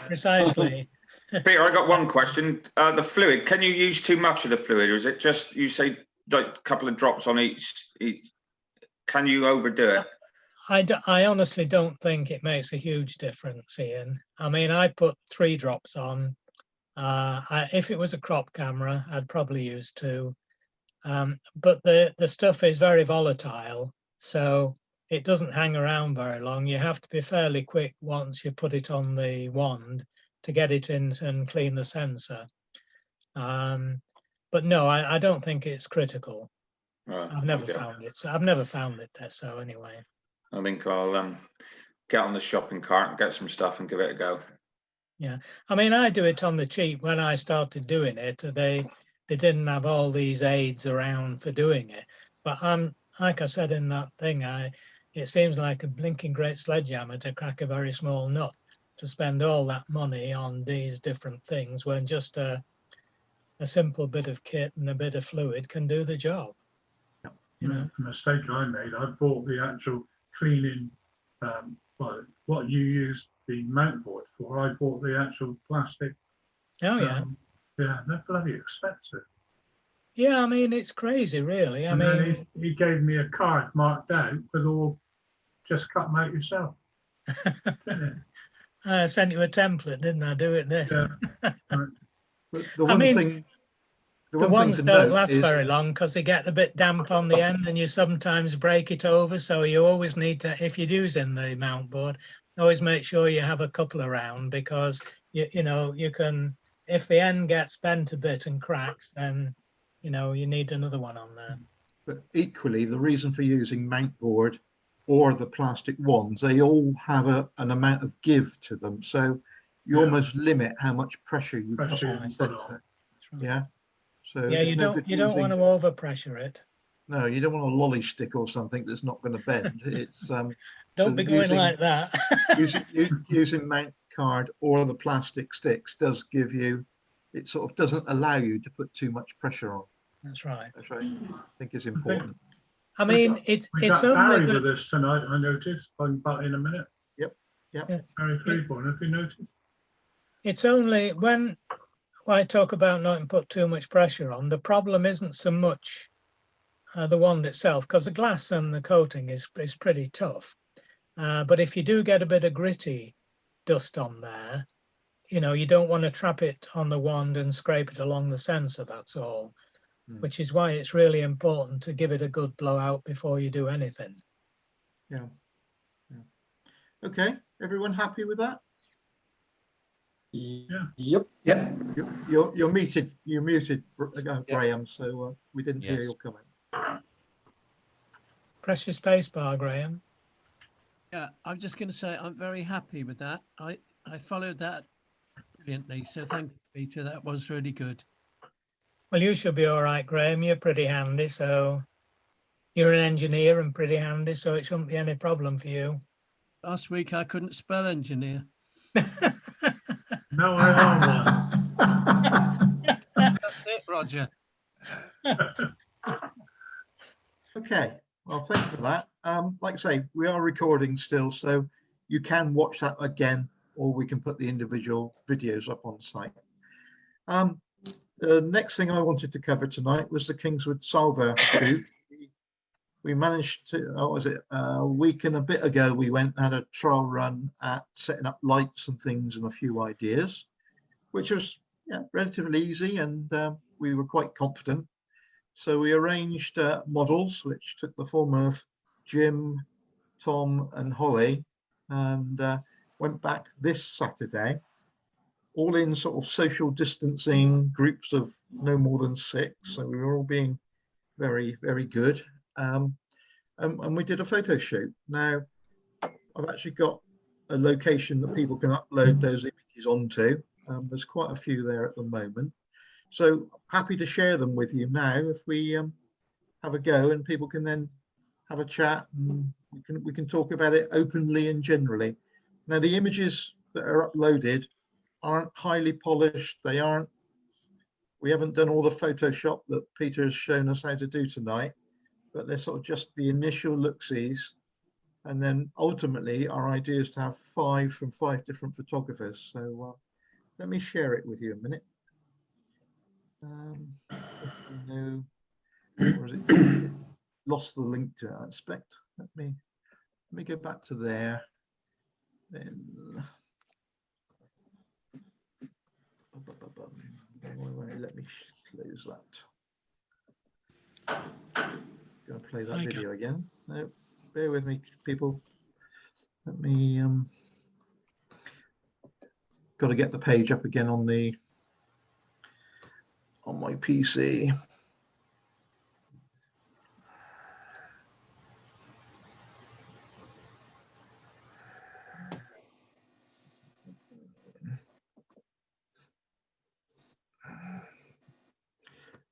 Precisely. Peter, I got one question. The fluid, can you use too much of the fluid, or is it just, you say, like a couple of drops on each? Can you overdo it? I honestly don't think it makes a huge difference, Ian. I mean, I put 3 drops on. If it was a crop camera, I'd probably use 2. But the stuff is very volatile, so it doesn't hang around very long. You have to be fairly quick once you put it on the wand to get it in and clean the sensor. But no, I don't think it's critical. I've never found it. So I've never found it there. So anyway, I think I'll get on the shopping cart and get some stuff and give it a go. Yeah, I mean, I do it on the cheap. When I started doing it, they didn't have all these aids around for doing it. But like I said in that thing, it seems like a blinking great sledgehammer to crack a very small nut to spend all that money on these different things when just a simple bit of kit and a bit of fluid can do the job. You know, the mistake I made, I bought the actual cleaning, what you use the mount board for. I bought the actual plastic. Oh yeah. Yeah, they're bloody expensive. Yeah, I mean, it's crazy, really. I mean, then he gave me a card marked out with all, just cut them out yourself. I sent you a template, didn't I? Do it this. Yeah. The one thing. The ones don't last very long because they get a bit damp on the end and you sometimes break it over. So you always need to, if you're using the mount board, always make sure you have a couple around, because you know, you can, if the end gets bent a bit and cracks, then you know, you need another one on there. But equally, the reason for using mount board or the plastic wands, they all have an amount of give to them. So you Yeah. almost limit how much pressure you put Pressure on the you put on. sensor. Right. Yeah. So Yeah, it's you no don't good you don't want to using, overpressure it. no, you don't want a lolly stick or something that's not going to bend. It's Don't so be going like that. using mount card or the plastic sticks does give you, it sort of doesn't allow you to put too much pressure on. That's right. Which I think is important. I mean, We've it's got only Barry with the, us tonight, I noticed. I'm back in a minute. Yep. Yeah. Barry Freeborn, have you noticed? it's only when I talk about not put too much pressure on, the problem isn't so much the wand itself, because the glass and the coating is pretty tough. But if you do get a bit of gritty dust on there, you know, you don't want to trap it on the wand and scrape it along the sensor, that's all. Which is why it's really important to give it a good blowout before you do anything. Yeah. Okay, everyone happy with that? Yeah. Yep. Yep. You're muted. You're muted, Graham. So we didn't hear your comment. Press your space bar, Graham. Yeah, I'm just going to say I'm very happy with that. I followed that brilliantly. So thank you, Peter. That was really good. Well, you should be all right, Graham. You're pretty handy, so you're an engineer and pretty handy, so it shouldn't be any problem for you. Last week I couldn't spell engineer. No, I am one. That's it, Roger. Okay, well, thank you for that. Like I say, we are recording still, so you can watch that again, or we can put the individual videos up on site. The next thing I wanted to cover tonight was the Kingswood Salver shoot. We managed to, was it a week and a bit ago, we went and had a trial run at setting up lights and things and a few ideas, which was relatively easy, and we were quite confident. So we arranged models, which took the form of Jim, Tom and Holly, and went back this Saturday, all in sort of social distancing groups of no more than 6. So we were all being very, very good. And we did a photo shoot. Now, I've actually got a location that people can upload those images onto. There's quite a few there at the moment. So happy to share them with you now if we have a go, and people can then have a chat and we can talk about it openly and generally. Now, the images that are uploaded aren't highly polished. We haven't done all the Photoshop that Peter has shown us how to do tonight, but they're sort of just the initial look-sees. And then ultimately our idea is to have 5 from 5 different photographers. So let me share it with you a minute. No, or is it lost the link to it, I expect. Let me go back to there. Then why won't it let me close that? Going to play that video again. No, bear with me, people. Let me got to get the page up again on my PC.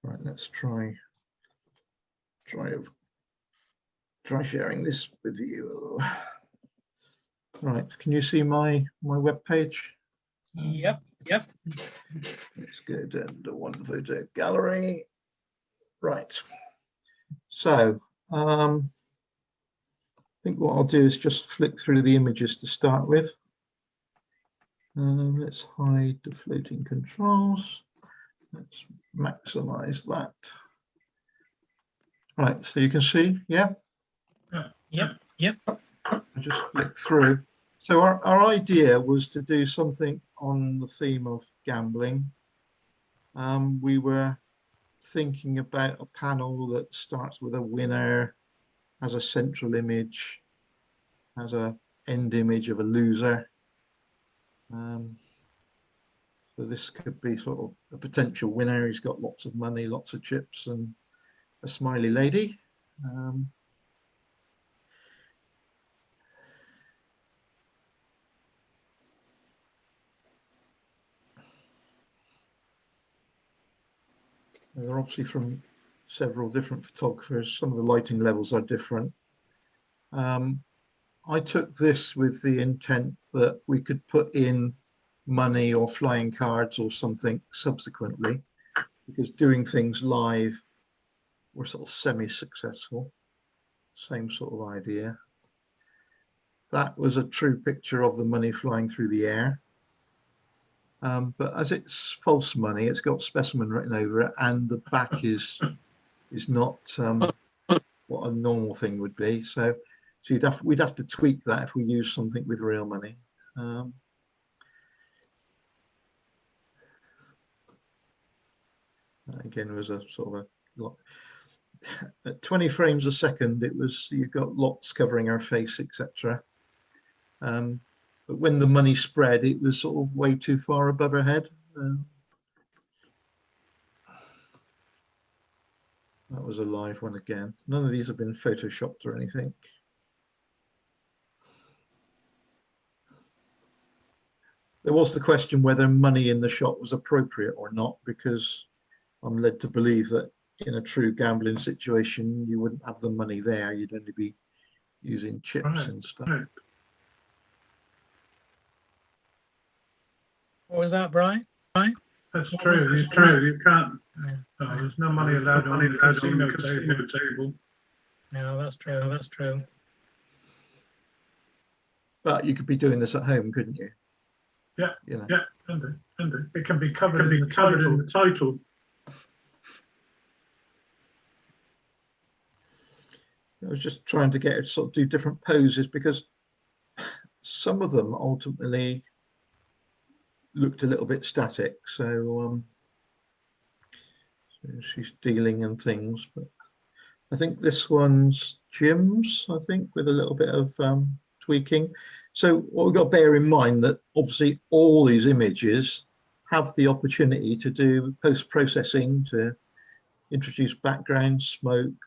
Right, let's try sharing this with you. Right, can you see my web page? Yep. Let's go down to one photo gallery. Right. So I think what I'll do is just flick through the images to start with. Let's hide the floating controls. Let's maximize that. Right, so you can see, yeah? Yep. I just flick through. So our idea was to do something on the theme of gambling. We were thinking about a panel that starts with a winner, has a central image, has a end image of a loser. So this could be sort of a potential winner. He's got lots of money, lots of chips, and a smiley lady. They're obviously from several different photographers. Some of the lighting levels are different. I took this with the intent that we could put in money or flying cards or something subsequently, because doing things live were sort of semi-successful. Same sort of idea. That was a true picture of the money flying through the air. But as it's false money, it's got specimen written over it, and the back is not what a normal thing would be. So we'd have to tweak that if we use something with real money. Again, was a sort of a lot. At 20 frames a second, it was, you've got lots covering our face, etc. But when the money spread, it was sort of way too far above her head. That was a live one again. None of these have been photoshopped or anything. There was the question whether money in the shot was appropriate or not, because I'm led to believe that in a true gambling situation, you wouldn't have the money there. You'd only be using chips and stuff. Right. What was that, Brian? That's true. It's true. You can't. There's no money allowed on the casino table. No, that's true. That's true. But you could be doing this at home, couldn't you? Yeah. You know. Yeah. Can do. It can be covered in the title. I was just trying to get her to sort of do different poses, because some of them ultimately looked a little bit static. So she's dealing and things, but I think this one's Jim's, I think, with a little bit of tweaking. So what we've got to bear in mind that obviously all these images have the opportunity to do post-processing, to introduce background, smoke,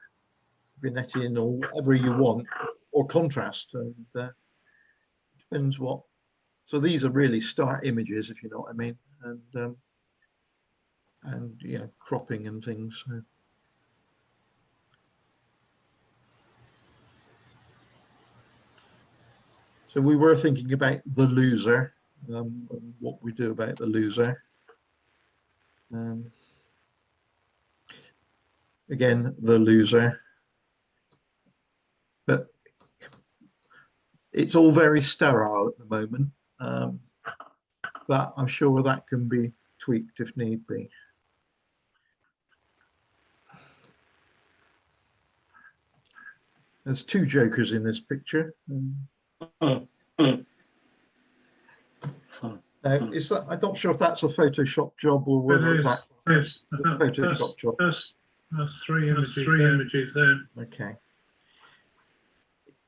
vignetting, or whatever you want, or contrast, and depends what. So these are really start images, if you know what I mean, and you know, cropping and things. So we were thinking about the loser, and what we do about the loser. Again, the loser. But it's all very sterile at the moment, but I'm sure that can be tweaked if need be. There's two jokers in this picture. Is that, I'm not sure if that's a Photoshop job or whether it's a Photoshop job. That's three images there. Okay.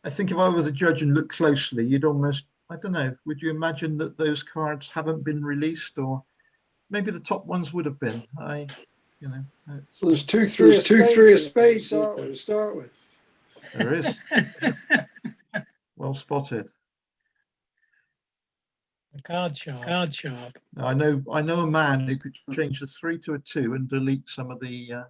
I think if I was a judge and looked closely, you'd almost, I don't know, would you imagine that those cards haven't been released, or maybe the top ones would have been? You know. Well, there's two, three of spades to start with. There is. Well spotted. Card sharp. Now, I know a man who could change the 3 to a 2 and delete some of the.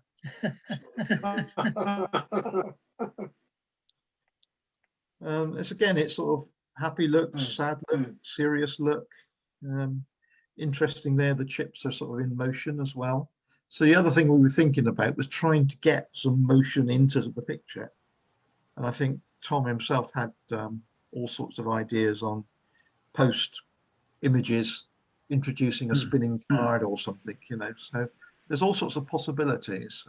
It's sort of happy look, sad look, serious look. Interesting there, the chips are sort of in motion as well. So the other thing we were thinking about was trying to get some motion into the picture. And I think Tom himself had all sorts of ideas on post images, introducing a spinning card or something, you know. So there's all sorts of possibilities.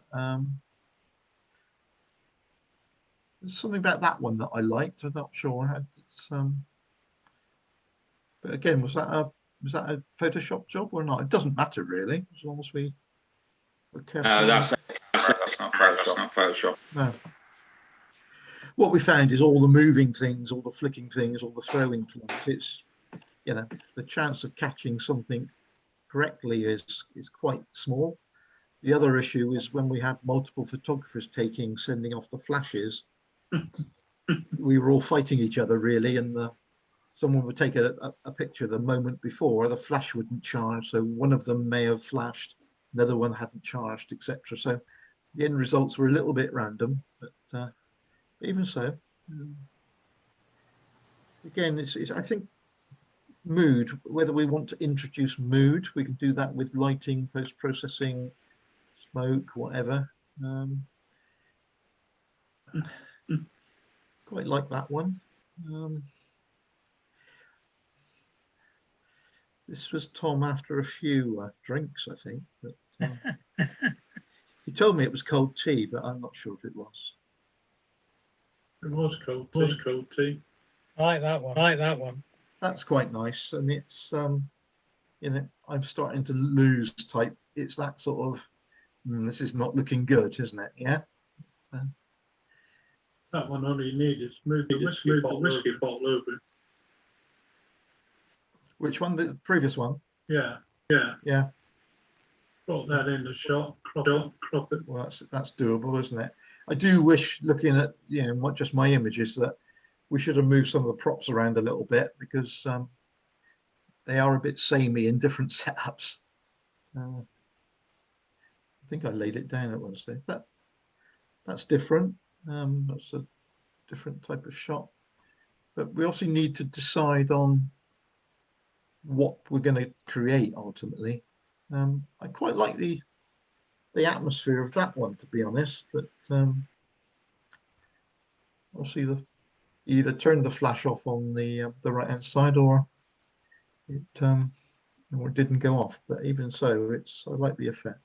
There's something about that one that I liked. I'm not sure. It's, but again, was that a Photoshop job or not? It doesn't matter really, as long as we were careful. No, that's not Photoshop. No. What we found is all the moving things, all the flicking things, all the throwing things. It's, you know, the chance of catching something correctly is quite small. The other issue is when we had multiple photographers sending off the flashes, we were all fighting each other really, and someone would take a picture the moment before, the flash wouldn't charge, so one of them may have flashed, another one hadn't charged, etc. So the end results were a little bit random, but even so, again, it's I think mood, whether we want to introduce mood, we can do that with lighting, post-processing, smoke, whatever. Quite like that one. This was Tom after a few drinks, I think. But, he told me it was cold tea, but I'm not sure if it was. It was cold tea. It was cold tea. I like that one. I like that one. That's quite nice, and it's you know, I'm starting to lose type. It's that sort of this is not looking good, isn't it? Yeah. That one all you need is move the whiskey bottle over. Which one? The previous one? Yeah. Put that in the shot, crop it. Well, that's doable, isn't it? I do wish, looking at not just my images, that we should have moved some of the props around a little bit, because they are a bit samey in different setups. I think I laid it down at one stage. That's different. That's a different type of shot. But we also need to decide on what we're going to create ultimately. I quite like the atmosphere of that one, to be honest, but I'll see either turn the flash off on the right hand side, or it didn't go off. But even so, I like the effect.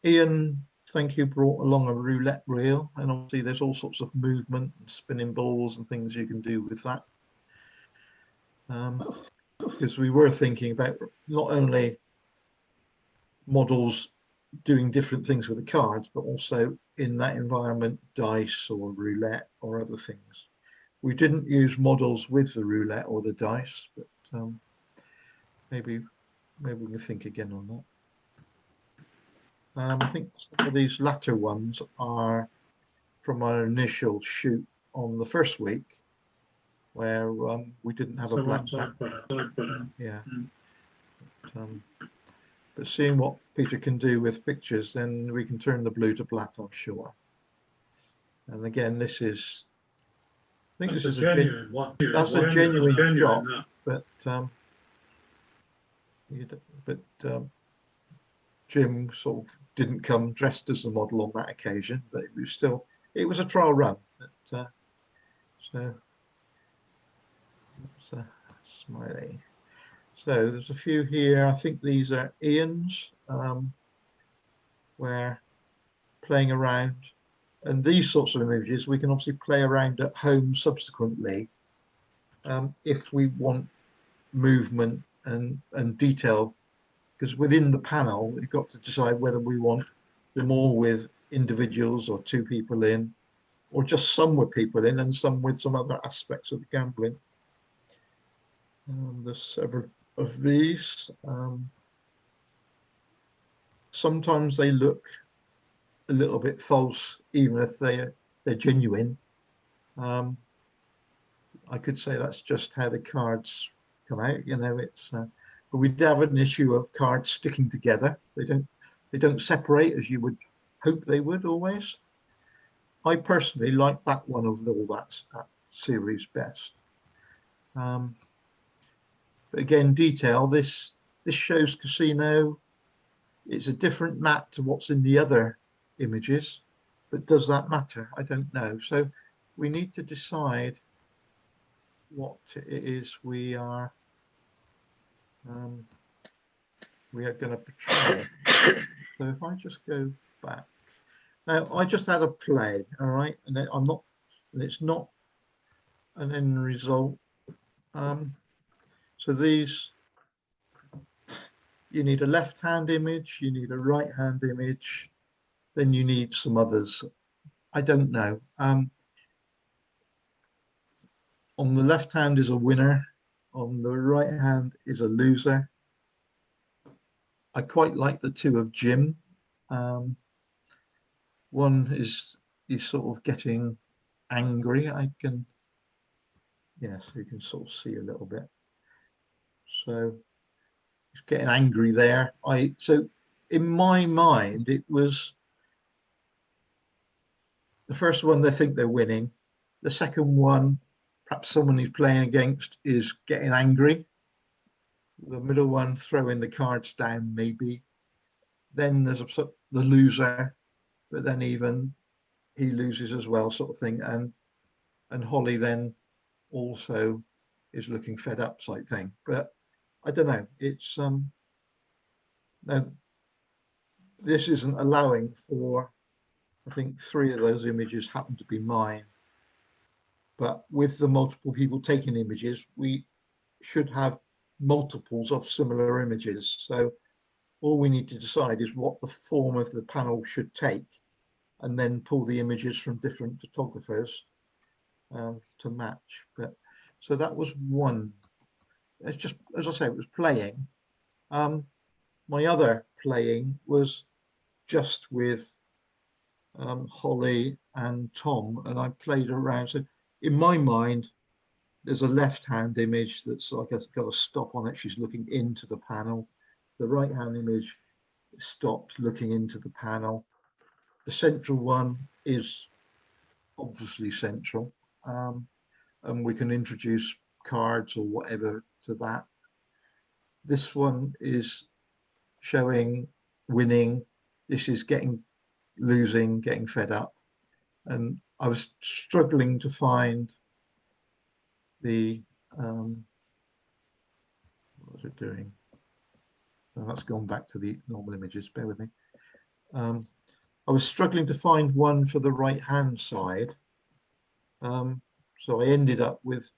Ian, thank you, brought along a roulette reel, and obviously there's all sorts of movement and spinning balls and things you can do with that. Because we were thinking about not only models doing different things with the cards, but also in that environment, dice or roulette or other things. We didn't use models with the roulette or the dice, but maybe we can think again on that. I think some of these latter ones are from our initial shoot on the first week, where we didn't have a black background. Yeah. But seeing what Peter can do with pictures, then we can turn the blue to black, I'm sure. And again, this is, I think this is a genuine one. That's a genuine shot, but Jim sort of didn't come dressed as the model on that occasion, but it was a trial run. But, so smiley. So there's a few here. I think these are Ian's, where playing around, and these sorts of images we can obviously play around at home subsequently, if we want movement and detail, because within the panel we've got to decide whether we want them all with individuals or two people in, or just some with people in and some with some other aspects of the gambling. There's several of these. Sometimes they look a little bit false, even if they're genuine. I could say that's just how the cards come out. It's but we'd have an issue of cards sticking together. They don't separate as you would hope they would always. I personally like that one of all that series best. But again, detail, this shows casino. It's a different map to what's in the other images, but does that matter? I don't know. So we need to decide what it is we are going to portray. So if I just go back. Now, I just had a play, all right, and it's not an end result. So these, you need a left-hand image, you need a right-hand image, then you need some others. I don't know. On the left hand is a winner, On the right hand is a loser. I quite like the two of Jim. One is he's sort of getting angry. Yes, you can sort of see a little bit. So he's getting angry there. So in my mind, it was the first one they think they're winning. The second one, perhaps someone who's playing against is getting angry. The middle one, throwing the cards down, maybe. Then there's the loser, but then even he loses as well, sort of thing. And Holly then also is looking fed up, type thing. But I don't know. It's this isn't allowing for. I think 3 of those images happen to be mine. But with the multiple people taking images, we should have multiples of similar images. So all we need to decide is what the form of the panel should take, and then pull the images from different photographers to match. But so that was one. It's just, as I say, it was playing. My other playing was just with Holly and Tom, and I played around. So in my mind, there's a left-hand image that's like it's got a stop on it. She's looking into the panel. The right-hand image stopped looking into the panel. The central one is obviously central, and we can introduce cards or whatever to that. This one is showing winning. This is losing, getting fed up. And I was struggling to find the, what was it doing? Oh, that's gone back to the normal images, bear with me. I was struggling to find one for the right-hand side. So I ended up with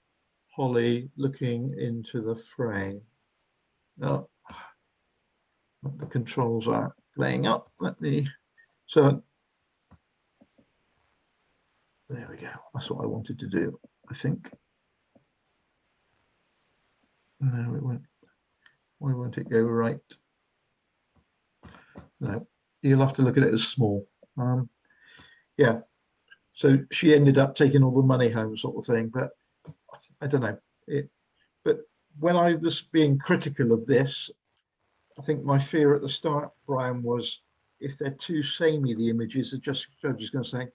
Holly looking into the frame. Oh, the controls are playing up. So there we go. That's what I wanted to do, I think. No, it won't. Why won't it go right? No, you'll have to look at it as small. Yeah. So she ended up taking all the money home, sort of thing. But I don't know. But when I was being critical of this, I think my fear at the start, Brian, was if they're too samey, the images, the judge is going to say,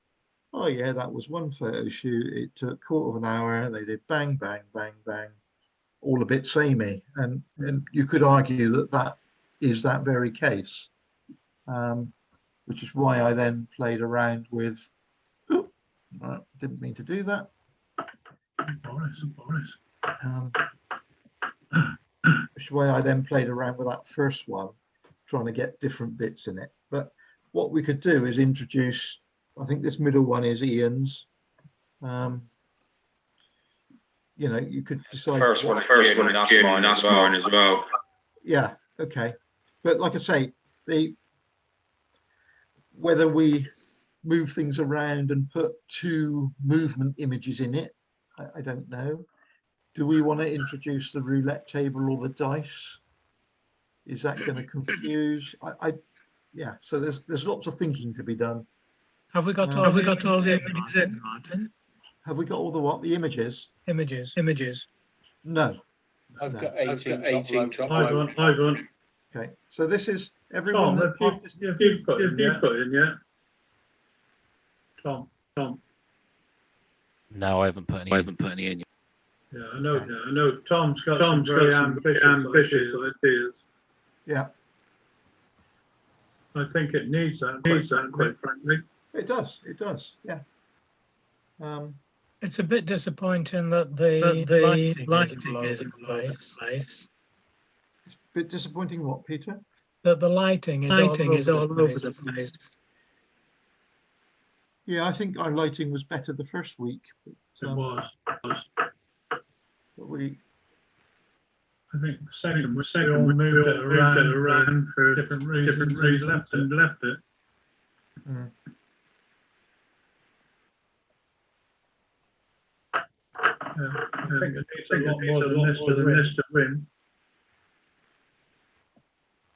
oh yeah, that was one photo shoot. It took a quarter of an hour. They did bang, bang, bang, bang, all a bit samey. And you could argue that is that very case, which is why I then played around with, didn't mean to do that. Boris. Which is why I then played around with that first one, trying to get different bits in it. But what we could do is introduce, I think this middle one is Ian's. You know, you could decide. First one, that's mine as well. Yeah, okay. But like I say, whether we move things around and put 2 movement images in it, I don't know. Do we want to introduce the roulette table or the dice? Is that going to confuse? Yeah. So there's lots of thinking to be done. Have we got all the images in, Martin? Have we got all the what? The images? Images. No. I've got 18 top. I've gone. Okay. So this is everyone. Tom, if you've got in yet. Tom. No, I haven't put any in yet. Yeah, I know. Tom's got some very ambitious ideas. Yeah. I think it needs that, quite frankly. It does. Yeah. It's a bit disappointing that the lighting is in place. It's a bit disappointing. What, Peter? That the lighting is all over the place. Yeah, I think our lighting was better the first week. But, It was. But we. I think the second we moved it around for different reasons and left it. I think it needs a lot more than this to win.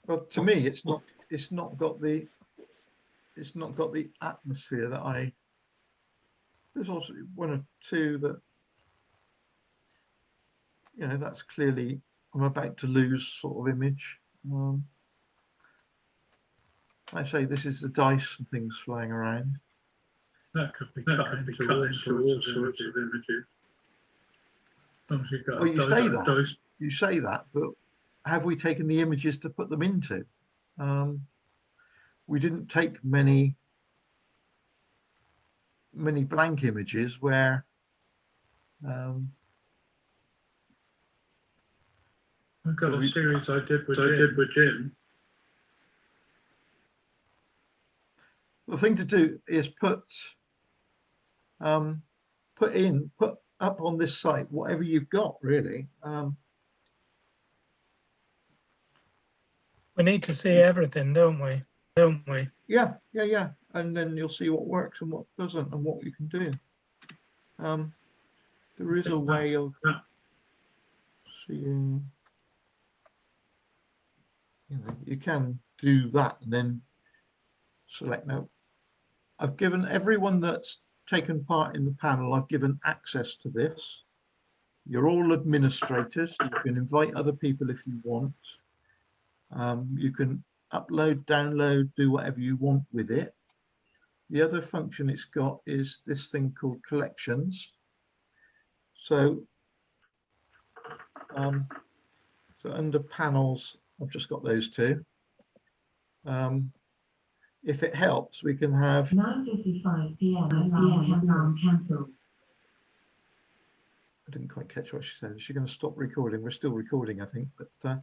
Well, to me, it's not got the atmosphere that I. There's also one or two that, you know, that's clearly I'm about to lose sort of image. I say this is the dice and things flying around. That could be cut into all sorts of images. Well, you say that, but have we taken the images to put them into? We didn't take many blank images where I've got a series I did with Jim. The thing to do is put up on this site whatever you've got, really. We need to see everything, don't we? Yeah. And then you'll see what works and what doesn't and what you can do. There is a way of seeing, you know, you can do that and then select. Now, I've given everyone that's taken part in the panel, I've given access to this. You're all administrators. You can invite other people if you want. You can upload, download, do whatever you want with it. The other function it's got is this thing called collections. So, so under panels, I've just got those two. If it helps, we can have 9:55 p.m. Alarm cancelled. I didn't quite catch what she said. Is she going to stop recording? We're still recording, I think. But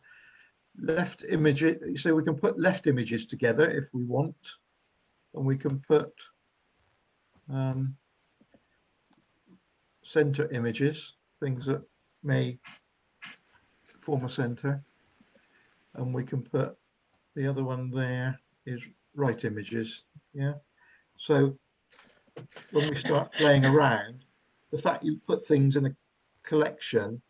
left image, so we can put left images together if we want, and we can put center images, things that may form a center, and we can put the other one there is right images. Yeah. So when we start playing around, the fact you put things in a collection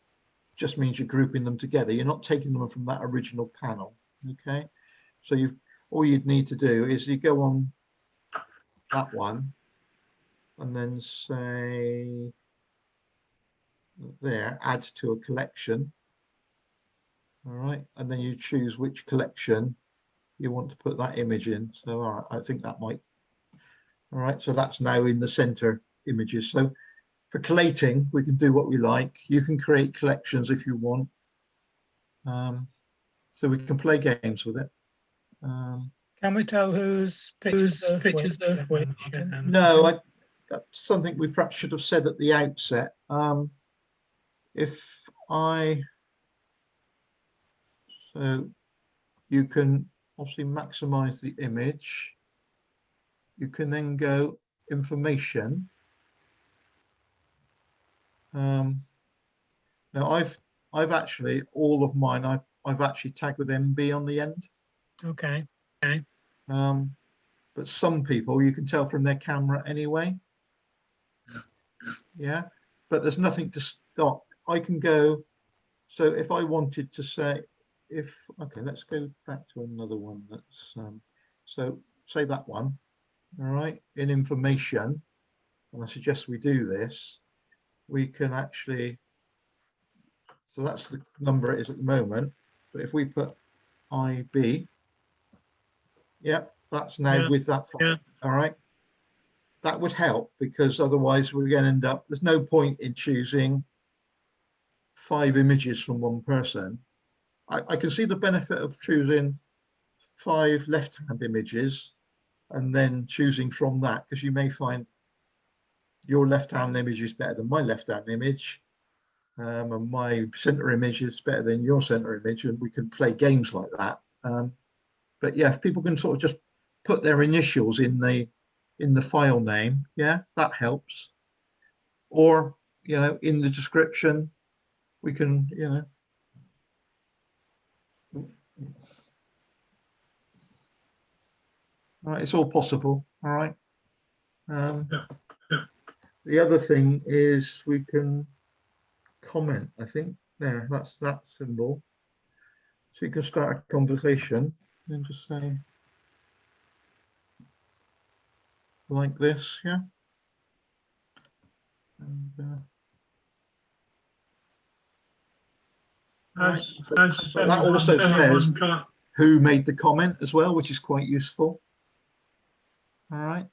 just means you're grouping them together. You're not taking them from that original panel. Okay. So all you'd need to do is you go on that one and then say there, add to a collection. All right. And then you choose which collection you want to put that image in. So all right, I think that might. All right. So that's now in the center images. So for collating, we can do what we like. You can create collections if you want. So we can play games with it. Can we tell whose pictures are which? No, that's something we perhaps should have said at the outset. So you can obviously maximize the image. You can then go information. Now I've actually, all of mine, I've actually tagged with MB on the end. Okay. But some people you can tell from their camera anyway. Yeah, but there's nothing to stop. I can go, so if I wanted to say, okay, let's go back to another one that's, so say that one, all right, in information, and I suggest we do this, we can actually, so that's the number it is at the moment, but if we put IB, yep, that's now with that file, all right. That would help because otherwise we're going to end up, there's no point in choosing 5 images from one person. I can see the benefit of choosing 5 left-hand images and then choosing from that, because you may find your left-hand image is better than my left-hand image, and my center image is better than your center image, and we can play games like that. But yeah, if people can sort of just put their initials in the file name, yeah, that helps. Or, you know, in the description, we can, you know, all right, it's all possible. All right. The other thing is we can comment, I think. There, that's that symbol. So you can start a conversation and just say like this, yeah. And, right. So that also says who made the comment as well, which is quite useful. All right.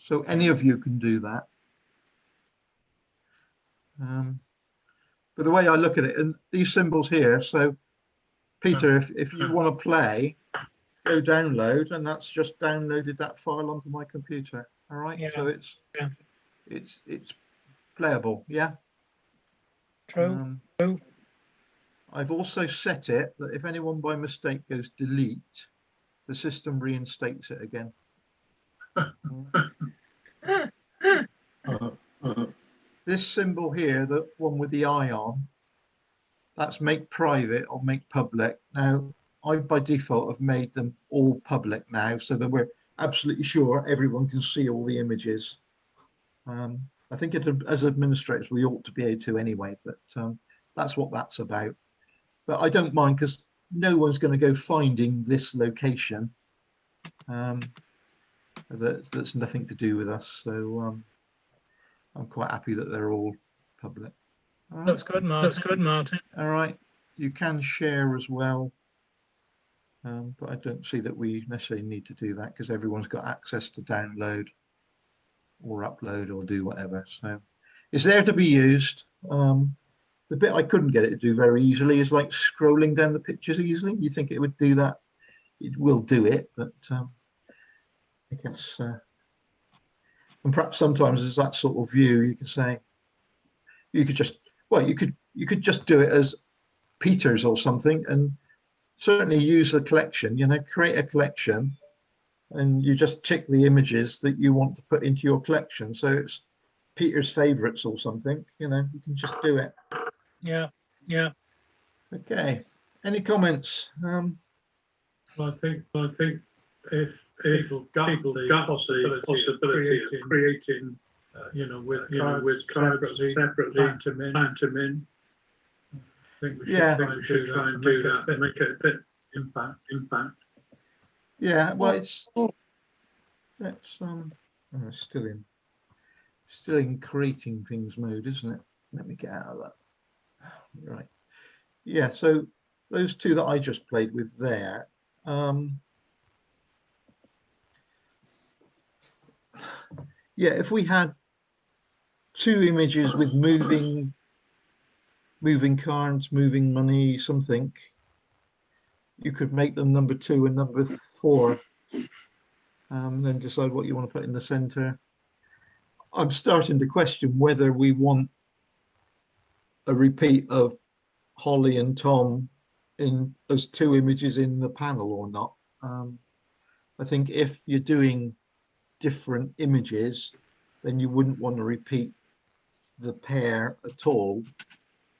So any of you can do that. But the way I look at it, and these symbols here, so Peter, if you want to play, go download, and that's just downloaded that file onto my computer. All right. Yeah. So it's playable. Yeah. True. I've also set it that if anyone by mistake goes delete, the system reinstates it again. This symbol here, the one with the eye on, that's make private or make public. Now, I by default have made them all public now, so that we're absolutely sure everyone can see all the images. I think as administrators, we ought to be able to anyway, but that's what that's about. But I don't mind because no one's going to go finding this location. That's nothing to do with us. So I'm quite happy that they're all public. All right. Looks good, Martin. Looks good, Martin. All right. You can share as well. But I don't see that we necessarily need to do that because everyone's got access to download or upload or do whatever. So it's there to be used. The bit I couldn't get it to do very easily is like scrolling down the pictures easily. You think it would do that? It will do it, but I guess, and perhaps sometimes as that sort of view, you can say, you could just, well, you could just do it as Peter's or something, and certainly use a collection. You know, create a collection, and you just tick the images that you want to put into your collection. So it's Peter's favorites or something. You know, you can just do it. Yeah, yeah. Okay. Any comments? Well, I think if people got the possibility of creating, with cards separately, plant them in. I think we should try and do that, make it a bit impact. Yeah, well, it's still in creating things mode, isn't it? Let me get out of that. Right. Yeah, so those two that I just played with there. Yeah, if we had two images with moving cards, moving money, something, you could make them number 2 and number 4, then decide what you want to put in the center. I'm starting to question whether we want a repeat of Holly and Tom as 2 images in the panel or not. I think if you're doing different images, then you wouldn't want to repeat the pair at all,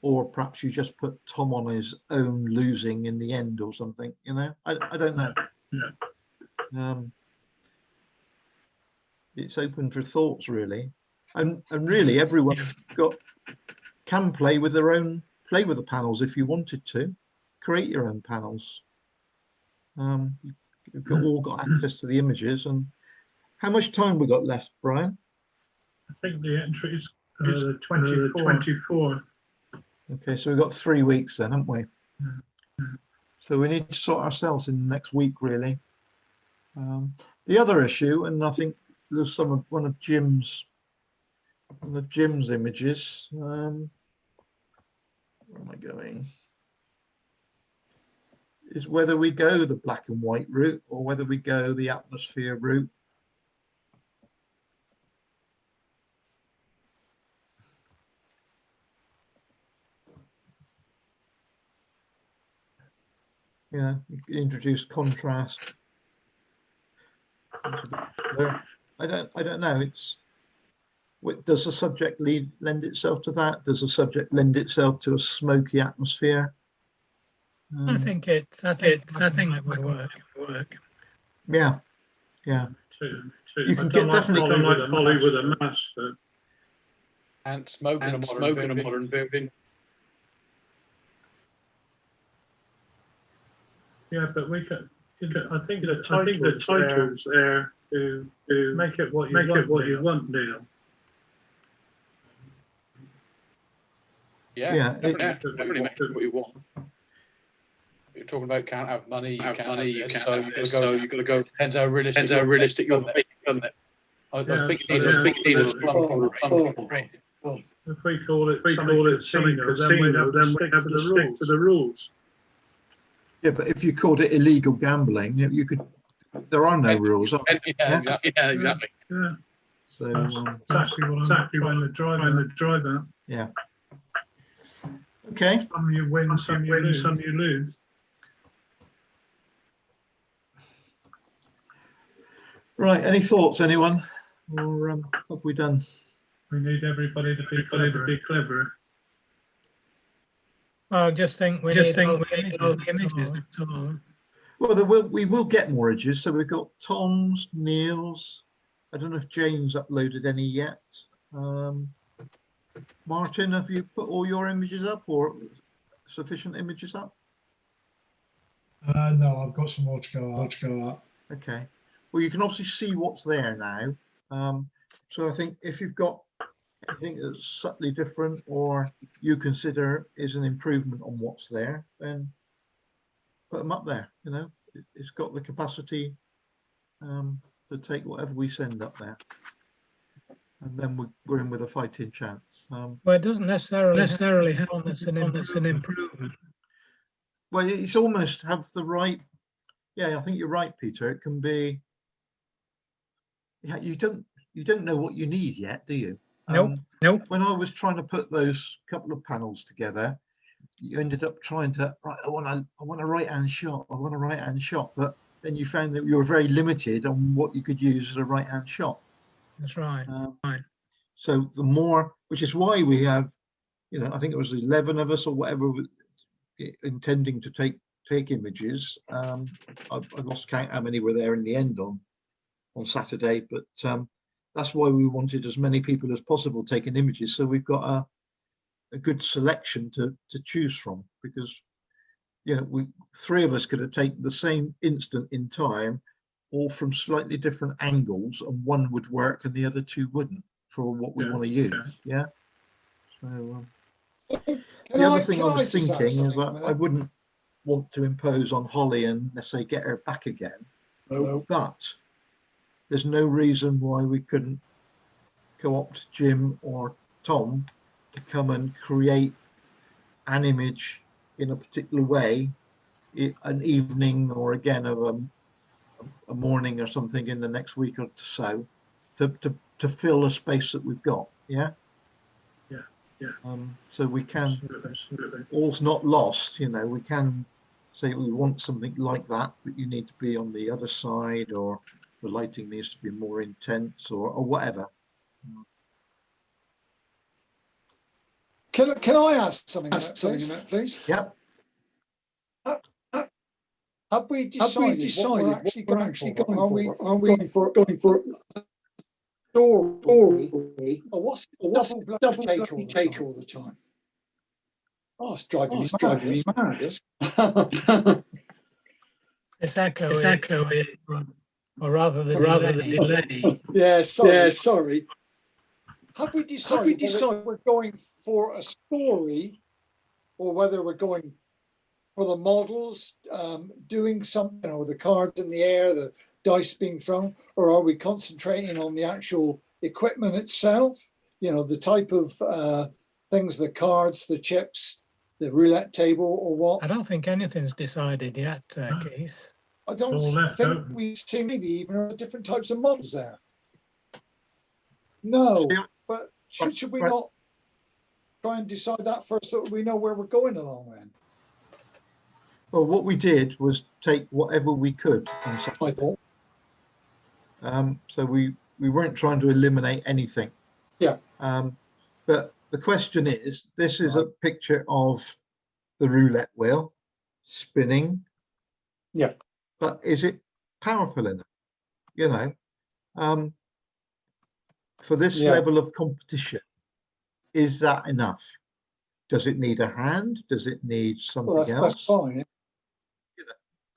or perhaps you just put Tom on his own losing in the end or something, you know. I don't know. Yeah. It's open for thoughts, really, and really everyone's can play with the panels if you wanted to. Create your own panels. You've all got access to the images. And how much time we got left, Brian? I think the entry is the 24th. Okay, so we've got 3 weeks then, haven't we? So we need to sort ourselves in next week, really. The other issue, and I think there's one of Jim's images. Where am I going? Is whether we go the black and white route or whether we go the atmosphere route. Yeah, you can introduce contrast. I don't know. Does the subject lend itself to that? Does the subject lend itself to a smoky atmosphere? I think it would work. Yeah. You can get definitely Holly with a mask. And smoke in a modern building. Yeah, but we can. I think the title's there to make it what you want, Neil. Yeah, definitely make it what you want. You're talking about can't have money, you can't have this, so you've got to go. Depends how realistic you're making, doesn't it? I think you need a plumb for it. If we call it something casino, then we have to stick to the rules. Yeah, but if you called it illegal gambling, you could. There are no rules. Yeah, exactly. Yeah. So exactly when the driver. Yeah. Okay. Some you win, some you lose. Right. Any thoughts, anyone? Or have we done? We need everybody to be clever. I just think we need those images. Well, we will get more images. So we've got Tom's, Neil's. I don't know if Jane's uploaded any yet. Martin, have you put all your images up or sufficient images up? No, I've got some more to go up. Okay. Well, you can obviously see what's there now. So I think if you've got anything that's subtly different or you consider is an improvement on what's there, then put them up there. You know, it's got the capacity to take whatever we send up there, and then we're in with a fighting chance. Well, it doesn't necessarily have it's an improvement. Well, it's almost have the right. Yeah, I think you're right, Peter. It can be. Yeah, you don't know what you need yet, do you? Nope. When I was trying to put those couple of panels together, you ended up trying to I want a right-hand shot. I want a right-hand shot, but then you found that you were very limited on what you could use as a right-hand shot. That's right. So the more, which is why we have, you know, I think it was 11 of us or whatever intending to take images. I lost count how many were there in the end on Saturday, but that's why we wanted as many people as possible taking images, so we've got a good selection to choose from, because you know three of us could have taken the same instant in time, all from slightly different angles, and one would work and the other two wouldn't for what we want to use. Yeah. So the other thing I was thinking is that I wouldn't want to impose on Holly and let's say get her back again, but there's no reason why we couldn't co-opt Jim or Tom to come and create an image in a particular way, an evening or again of a morning or something in the next week or so, to fill a space that we've got. Yeah. So we can. Absolutely. All's not lost. You know, we can say we want something like that, but you need to be on the other side, or the lighting needs to be more intense, or whatever. Can I ask something in that, please? Yep. Have we decided what we're actually going for? Are we going for story? Or what's the double take all the time? Oh, it's driving me mad. It's echoing, or rather the delay. Yeah, sorry. Have we decided whether we're going for a story or whether we're going for the models doing something, or the cards in the air, the dice being thrown, or are we concentrating on the actual equipment itself? You know, the type of things, the cards, the chips, the roulette table, or what? I don't think anything's decided yet, Keith. I don't think we see maybe even different types of models there. No, but should we not try and decide that first so that we know where we're going along then? Well, what we did was take whatever we could on Saturday. I thought. So we weren't trying to eliminate anything. Yeah. But the question is, this is a picture of the roulette wheel spinning. Yeah. But is it powerful enough? You know, for this level of competition, is that enough? Does it need a hand? Does it need something Well, that's else? fine.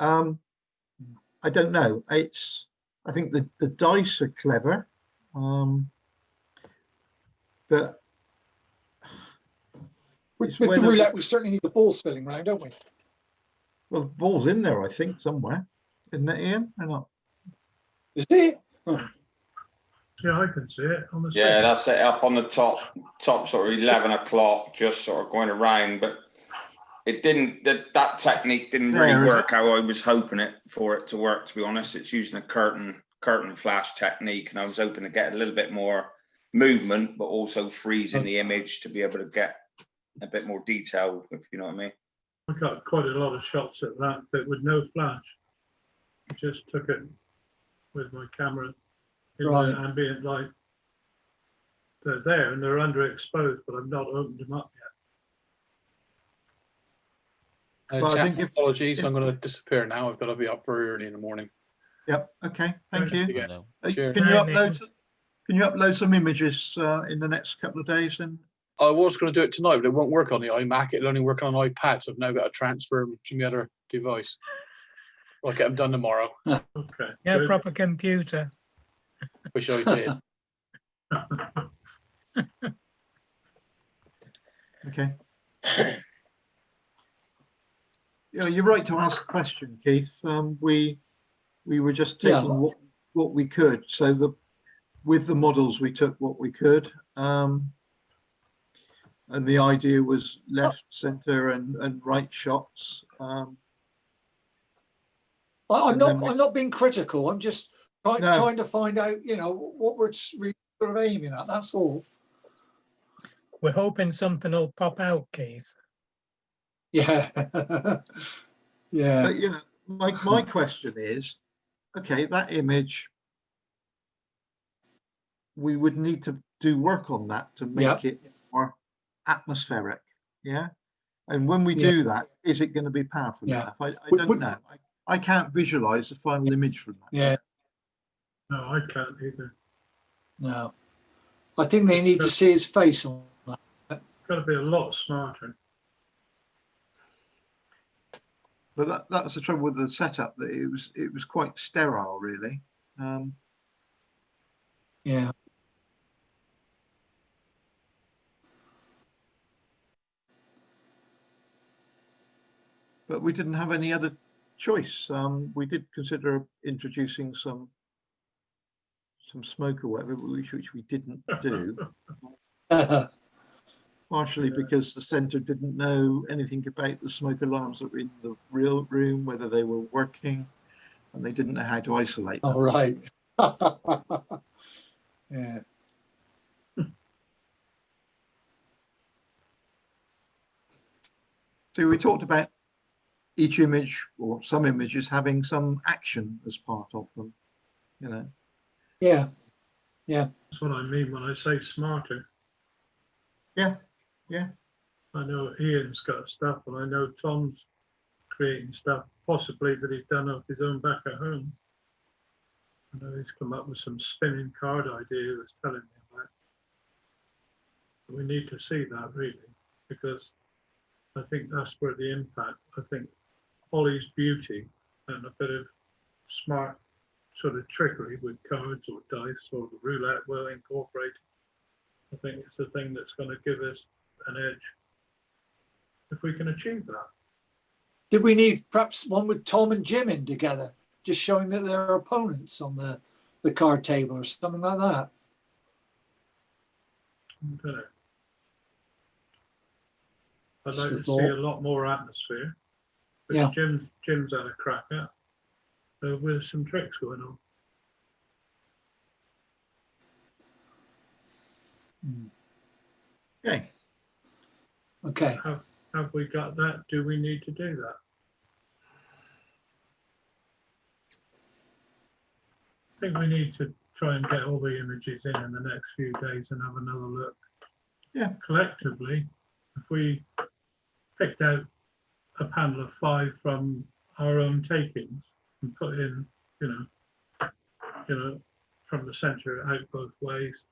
I don't know. I think the dice are clever, but With the roulette, we certainly need the ball spilling round, don't we? Well, the ball's in there, I think, somewhere. Isn't it, Ian? Or not? Is it? Yeah, I can see it on the Yeah, that's it, up on the top sort of 11 o'clock, just sort of going around, but it didn't, that technique didn't really work how I was hoping for it to work, to be honest. It's using a curtain flash technique, and I was hoping to get a little bit more movement, but also freezing the image to be able to get a bit more detail, if you know what I mean. I got quite a lot of shots at that, but with no flash. I just took it with my camera in the ambient light. They're there and they're underexposed, but I've not opened them up yet. Well, I think apologies, I'm going to disappear now. I've got to be up very early in the morning. Yep. Okay. Thank you. Cheers. Can you upload some images in the next couple of days then? I was going to do it tonight, but it won't work on the iMac. It'll only work on an iPad, so I've now got to transfer them to my other device. I'll get them done tomorrow. Okay. Yeah, proper computer. Wish I did. Okay. Yeah, you're right to ask the question, Keith. We were just taking what we could. So with the models, we took what we could. And the idea was left, center, and right shots. I'm not being critical. I'm just trying to find out, what we're really sort of aiming at. That's all. We're hoping something will pop out, Keith. Yeah. Yeah. But my question is, okay, that image, we would need to do work on that to make it more atmospheric. Yeah. And when we do that, is it going to be powerful enough? I don't know. I can't visualize the final image from that. Yeah. No, I can't either. No. I think they need to see his face on that. It's got to be a lot smarter. But that's the trouble with the setup, that it was quite sterile, really. Yeah. But we didn't have any other choice. We did consider introducing some smoke or whatever, which we didn't do. Partially because the centre didn't know anything about the smoke alarms that were in the real room, whether they were working, and they didn't know how to isolate them. All right. Yeah. So we talked about each image, or some images, having some action as part of them, Yeah. Yeah. That's what I mean when I say smarter. Yeah. Yeah. I know Ian's got stuff, and I know Tom's creating stuff, possibly that he's done off his own back at home. I know he's come up with some spinning card idea he was telling me about. But we need to see that, really, because I think that's where the impact, I think Ollie's beauty and a bit of smart sort of trickery with cards or dice or the roulette well incorporated, I think it's the thing that's going to give us an edge if we can achieve that. Did we need perhaps one with Tom and Jim in together, just showing that they're opponents on the card table or something like that? Okay. I'd like to see a lot more atmosphere. But Jim's had a crack at with some tricks going on. Okay. Okay. Have we got that? Do we need to do that? I think we need to try and get all the images in the next few days and have another look. Yeah. Collectively, if we picked out a panel of 5 from our own takings and put in, from the centre out both ways,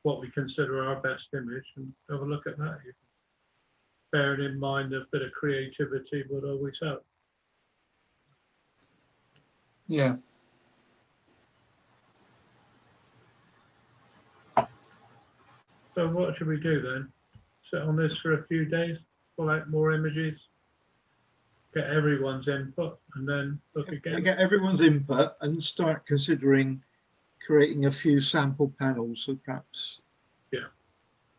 what we consider our best image and have a look at that. Bearing in mind a bit of creativity would always help. Yeah. So what should we do then? Sit on this for a few days, pull out more images, get everyone's input, and then look again. Get everyone's input and start considering creating a few sample panels. So perhaps, yeah.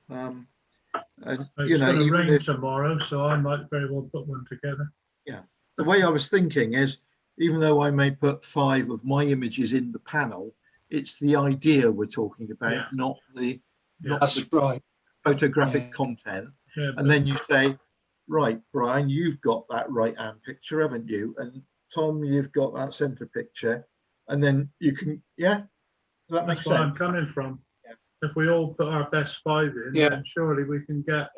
And It's going to rain tomorrow, so I might very well put one together. Yeah, the way I was thinking is, even though I may put 5 of my images in the panel, it's the idea we're talking about, not the photographic content. Yeah, and then you say, right, Brian, you've got that right-hand picture, haven't you? And Tom, you've got that center picture, and then you can, does that make sense? That's where I'm coming from. If we all put our best 5 in, then surely we can get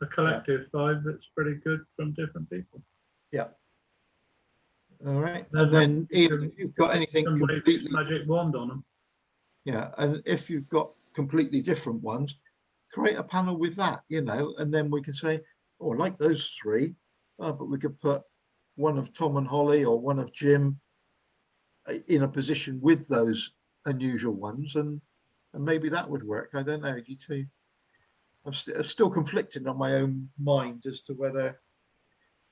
a collective 5 that's pretty good from different people. Yeah. All right. And then Ian, if you've got anything completely magic wand on them. Yeah, and if you've got completely different ones, create a panel with that, and then we can say, oh, I like those 3, but we could put one of Tom and Holly or one of Jim in a position with those unusual ones, and maybe that would work. I don't know. You two, I'm still conflicted on my own mind as to whether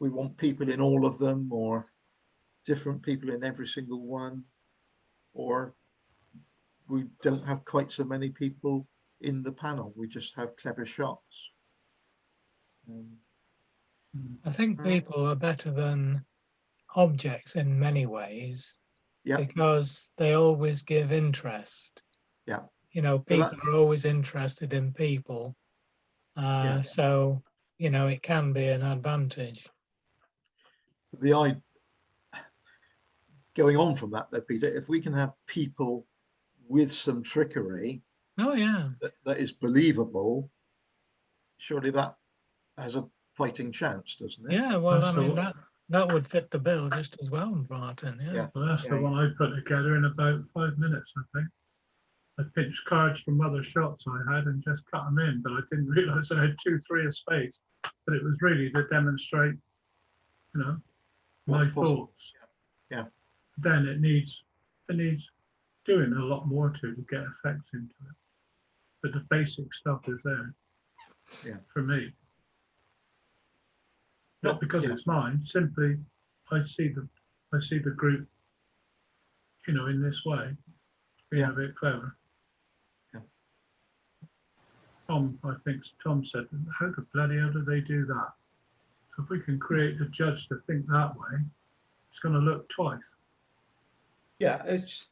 we want people in all of them or different people in every single one, or we don't have quite so many people in the panel. We just have clever shots. I think people are better than objects in many ways, because they always give interest. Yeah. People are always interested in people. So, it can be an advantage. Going on from that though, Peter, if we can have people with some trickery, that is believable, surely that has a fighting chance, doesn't it? Yeah, well, I mean, that would fit the bill just as well, Martin. Well, that's the one I put together in about 5 minutes, I think. I pinched cards from other shots I had and just cut them in, but I didn't realize I had 2, 3 of space. But it was really to demonstrate, my thoughts. Yeah. Then it needs doing a lot more to get effects into it. But the basic stuff is there. Yeah. For me. Not because it's mine, simply I see the group, in this way, being a bit clever. Yeah. Tom said, how the bloody hell do they do that? So if we can create the judge to think that way, it's going to look twice. Yeah, it's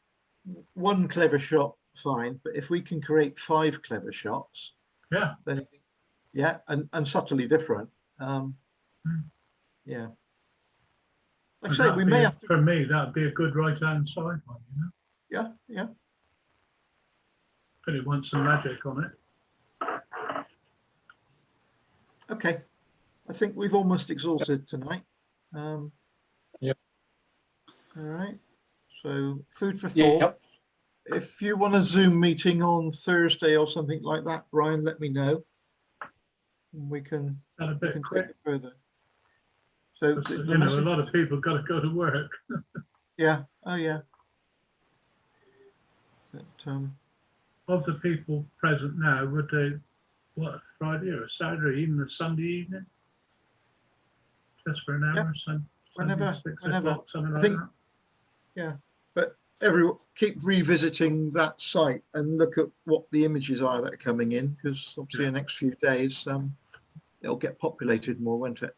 one clever shot, fine, but if we can create 5 clever shots, then and subtly different, yeah. Like I say, we may have to. For me, that'd be a good right-hand side one, Yeah, yeah. But it wants some magic on it. Okay, I think we've almost exhausted tonight. Yep. All right. So food for thought. Yep. If you want a Zoom meeting on Thursday or something like that, Brian, let me know. We can take it further. So a lot of people got to go to work. Yeah. Oh yeah. But, of the people present now, would they, Friday or Saturday, even a Sunday evening? Just for an hour, whenever, 6 whenever. o'clock, something like that. Yeah, but everyone keep revisiting that site and look at what the images are that are coming in, because obviously in the next few days it'll get populated more, won't it?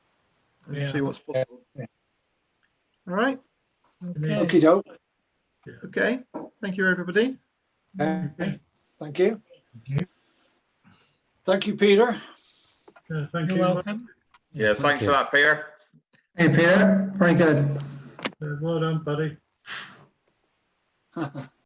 And see what's possible. All right. Okay, doke. Okay. Thank you, everybody. Thank you. Thank you, Peter. Thank you. You're welcome. Yeah, thanks for that, Peter. Hey, Peter. Very good. Well done, buddy.